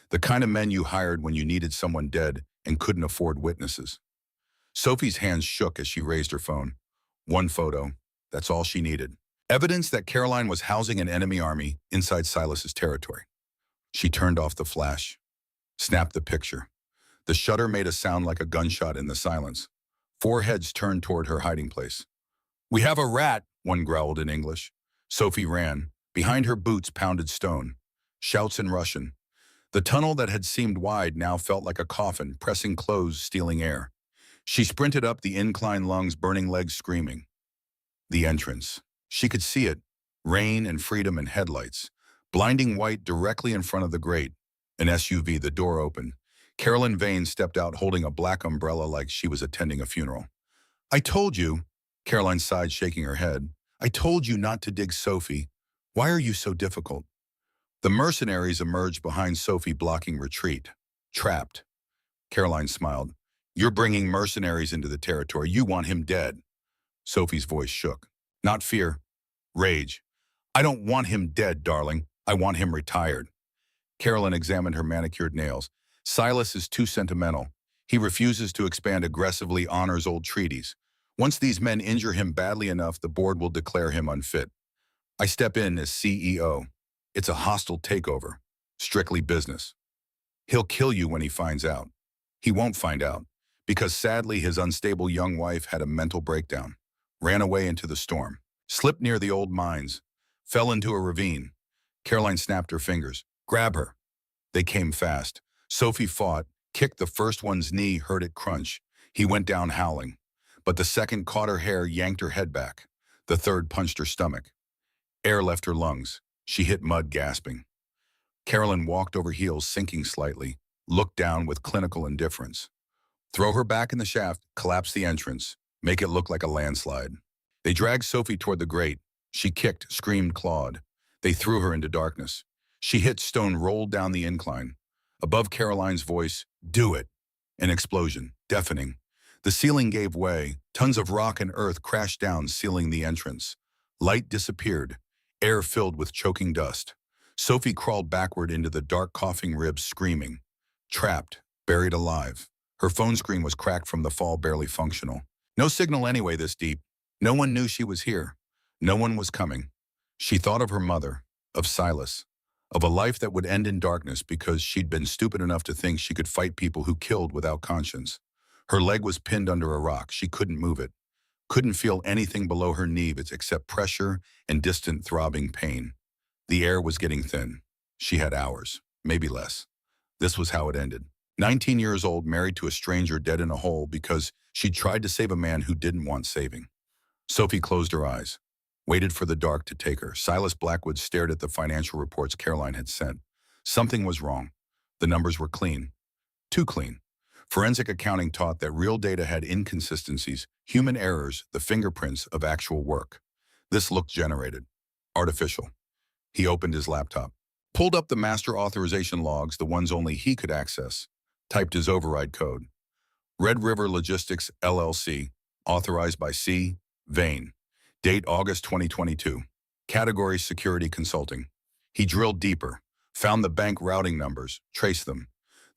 The kind of men you hired when you needed someone dead and couldn't afford witnesses. Sophie's hands shook as she raised her phone. One photo. That's all she needed. Evidence that Caroline was housing an enemy army inside Silas's territory. She turned off the flash, snapped the picture. The shutter made a sound like a gunshot in the silence. 4 heads turned toward her hiding place. "We have a rat," one growled in English. Sophie ran. Behind her boots pounded stone. Shouts in Russian. The tunnel that had seemed wide now felt like a coffin, pressing closed, stealing air. She sprinted up the incline, lungs burning, legs screaming. The entrance. She could see it. Rain and freedom and headlights. Blinding white directly in front of the grate. An SUV, the door opened. Carolyn Vane stepped out holding a black umbrella like she was attending a funeral. "I told you," Caroline sighed, shaking her head. "I told you not to dig Sophie. Why are you so difficult?" The mercenaries emerged behind Sophie, blocking retreat. Trapped. Caroline smiled. "You're bringing mercenaries into the territory. You want him dead." Sophie's voice shook. Not fear. Rage. "I don't want him dead, darling. I want him retired." Carolyn examined her manicured nails. "Silas is too sentimental. He refuses to expand aggressively, honors old treaties. Once these men injure him badly enough, the board will declare him unfit. I step in as CEO. It's a hostile takeover. Strictly business. He'll kill you when he finds out. He won't find out, because sadly his unstable young wife had a mental breakdown, ran away into the storm, slipped near the old mines, fell into a ravine." Caroline snapped her fingers. "Grab her." They came fast. Sophie fought, kicked the first one's knee, heard it crunch. He went down howling. But the second caught her hair, yanked her head back. The third punched her stomach. Air left her lungs. She hit mud, gasping. Carolyn walked over heels, sinking slightly, looked down with clinical indifference. Throw her back in the shaft, collapse the entrance, make it look like a landslide. They dragged Sophie toward the grate. She kicked, screamed, clawed. They threw her into darkness. She hit stone, rolled down the incline. Above Caroline's voice, "Do it." An explosion, deafening. The ceiling gave way. Tons of rock and earth crashed down, sealing the entrance. Light disappeared. Air filled with choking dust. Sophie crawled backward into the dark, coughing ribs, screaming. Trapped, buried alive. Her phone screen was cracked from the fall, barely functional. No signal anyway this deep. No one knew she was here. No one was coming. She thought of her mother, of Silas, of a life that would end in darkness because she'd been stupid enough to think she could fight people who killed without conscience. Her leg was pinned under a rock. She couldn't move it. Couldn't feel anything below her knee except pressure and distant throbbing pain. The air was getting thin. She had hours, maybe less. This was how it ended. 19 years old, married to a stranger, dead in a hole because she'd tried to save a man who didn't want saving. Sophie closed her eyes, waited for the dark to take her. Silas Blackwood stared at the financial reports Caroline had sent. Something was wrong. The numbers were clean. Too clean. Forensic accounting taught that real data had inconsistencies, human errors, the fingerprints of actual work. This looked generated. Artificial. He opened his laptop. Pulled up the master authorization logs, the ones only he could access. Typed his override code. Red River Logistics, LLC. Authorized by C. Vane. Date August 2022. Category Security Consulting. He drilled deeper. Found the bank routing numbers. Traced them.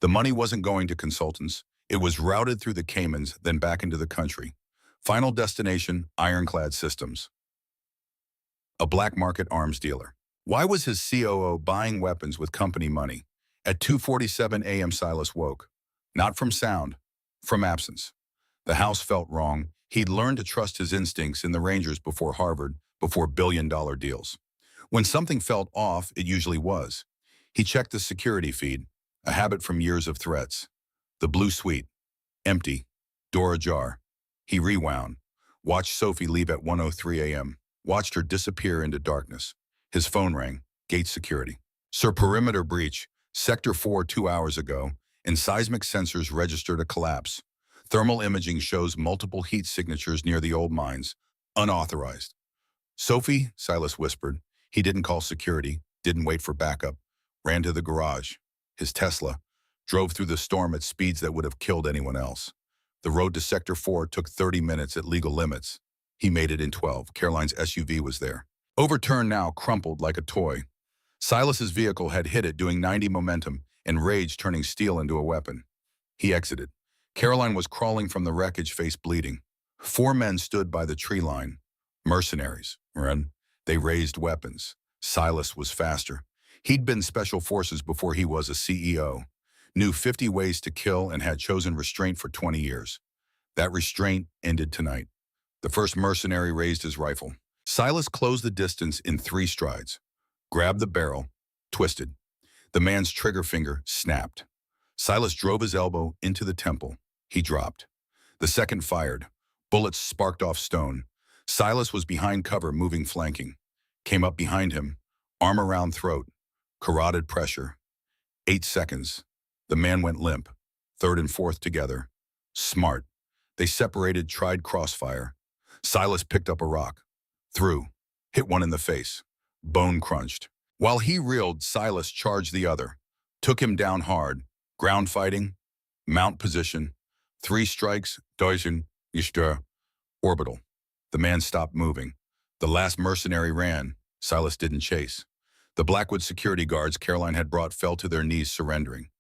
The money wasn't going to consultants. It was routed through the Caymans, then back into the country. Final destination, Ironclad Systems. A black market arms dealer. Why was his COO buying weapons with company money? At 2:47 a.m. Silas woke. Not from sound, from absence. The house felt wrong. He'd learned to trust his instincts in the Rangers before Harvard, before billion-dollar deals. When something felt off, it usually was. He checked the security feed, a habit from years of threats. The blue suite, empty, door ajar. He rewound, watched Sophie leave at 1:03 a.m., watched her disappear into darkness. His phone rang, gate security. Sir, perimeter breach, Sector 4 2 hours ago, and seismic sensors registered a collapse. Thermal imaging shows multiple heat signatures near the old mines, unauthorized. Sophie, Silas whispered. He didn't call security, didn't wait for backup, ran to the garage. His Tesla drove through the storm at speeds that would have killed anyone else. The road to Sector 4 took 30 minutes at legal limits. He made it in 12. Caroline's SUV was there. Overturned now, crumpled like a toy. Silas's vehicle had hit it doing 90 momentum and rage turning steel into a weapon. He exited. Caroline was crawling from the wreckage, face bleeding. 4 men stood by the tree line. Mercenaries, Ren. They raised weapons. Silas was faster. He'd been special forces before he was a CEO. Knew 50 ways to kill and had chosen restraint for 20 years. That restraint ended tonight. The first mercenary raised his rifle. Silas closed the distance in 3 strides. Grabbed the barrel, twisted. The man's trigger finger snapped. Silas drove his elbow into the temple. He dropped. The second fired. Bullets sparked off stone. Silas was behind cover, moving flanking. Came up behind him, arm around throat. Carotid pressure. 8 seconds. The man went limp. Third and fourth together. Smart. They separated, tried crossfire. Silas picked up a rock. Threw. Hit one in the face. Bone crunched. While he reeled, Silas charged the other. Took him down hard. Ground fighting. Mount position. 3 strikes. Deutschen. Yster. Orbital. The man stopped moving. The last mercenary ran. Silas didn't chase. The Blackwood security guards Caroline had brought fell to their knees, surrendering.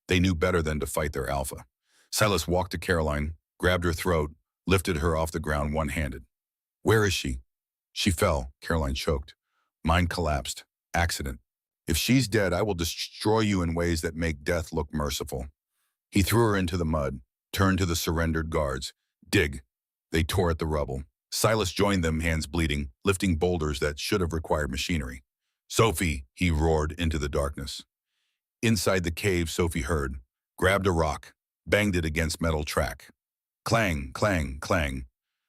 They knew better than to fight their alpha. Silas walked to Caroline, grabbed her throat, lifted her off the ground one-handed. Where is she? She fell, Caroline choked. Mine collapsed. Accident. If she's dead, I will destroy you in ways that make death look merciful. He threw her into the mud, turned to the surrendered guards. Dig. They tore at the rubble. Silas joined them, hands bleeding, lifting boulders that should have required machinery. Sophie, he roared into the darkness. Inside the cave, Sophie heard. Grabbed a rock, banged it against metal track. Clang, clang, clang.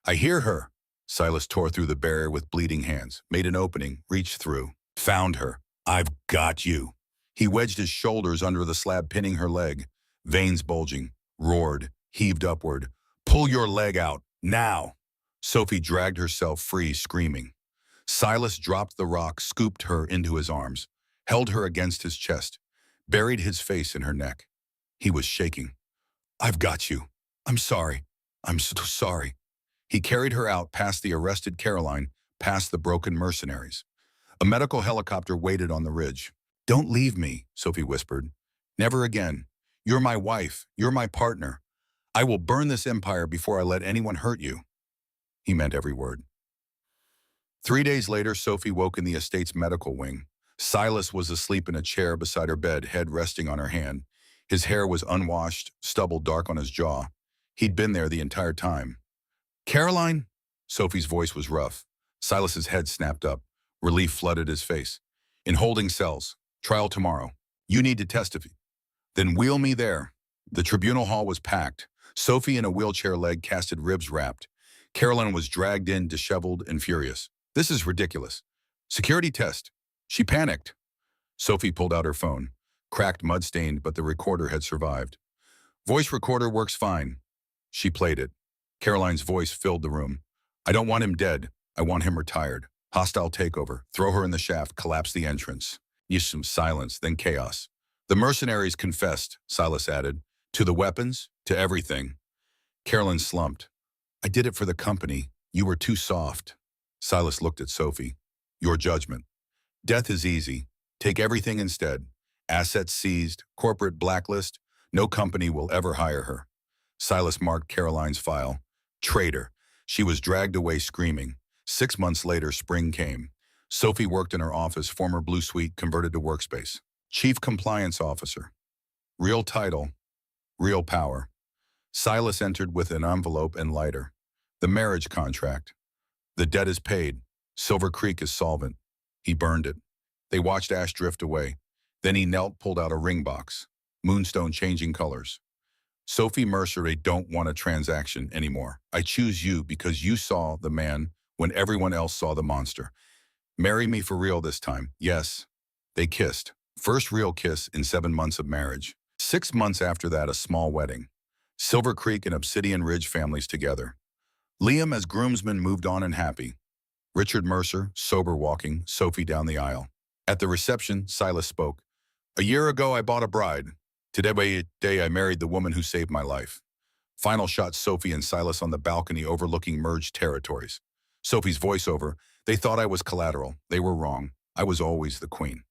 I hear her. Silas tore through the barrier with bleeding hands, made an opening, reached through. Found her. I've got you. He wedged his shoulders under the slab, pinning her leg. Veins bulging. Roared, heaved upward. Pull your leg out, now. Sophie dragged herself free, screaming. Silas dropped the rock, scooped her into his arms, held her against his chest, buried his face in her neck. He was shaking. I've got you. I'm sorry. I'm so sorry. He carried her out past the arrested Caroline, past the broken mercenaries. A medical helicopter waited on the ridge. Don't leave me, Sophie whispered. Never again. You're my wife. You're my partner. I will burn this empire before I let anyone hurt you. He meant every word. 3 days later, Sophie woke in the estate's medical wing. Silas was asleep in a chair beside her bed, head resting on her hand. His hair was unwashed, stubble dark on his jaw. He'd been there the entire time. Caroline? Sophie's voice was rough. Silas's head snapped up. Relief flooded his face. In holding cells. Trial tomorrow. You need to testify. Then wheel me there. The tribunal hall was packed. Sophie in a wheelchair, leg casted, ribs wrapped. Caroline was dragged in, disheveled and furious. This is ridiculous. Security test. She panicked. Sophie pulled out her phone. Cracked, mud-stained, but the recorder had survived. Voice recorder works fine. She played it. Caroline's voice filled the room. I don't want him dead. I want him retired. Hostile takeover. Throw her in the shaft. Collapse the entrance. Some silence, then chaos. The mercenaries confessed, Silas added. To the weapons, to everything. Carolyn slumped. I did it for the company. You were too soft. Silas looked at Sophie. Your judgment. Death is easy. Take everything instead. Assets seized, corporate blacklist. No company will ever hire her. Silas marked Caroline's file. Traitor. She was dragged away screaming. 6 months later, spring came. Sophie worked in her office, former Blue Suite converted to workspace. Chief Compliance Officer. Real title, real power. Silas entered with an envelope and lighter. The marriage contract. The debt is paid. Silver Creek is solvent. He burned it. They watched ash drift away. Then he knelt, pulled out a ring box. Moonstone changing colors. Sophie Mercer, I don't want a transaction anymore. I choose you because you saw the man when everyone else saw the monster. Marry me for real this time. Yes. They kissed. First real kiss in 7 months of marriage. 6 months after that, a small wedding. Silver Creek and Obsidian Ridge families together. Liam as groomsman moved on and happy. Richard Mercer, sober walking, Sophie down the aisle. At the reception, Silas spoke. A year ago, I bought a bride. Today, I married the woman who saved my life. Final shot, Sophie and Silas on the balcony overlooking merged territories. Sophie's voiceover, they thought I was collateral. They were wrong. I was always the queen.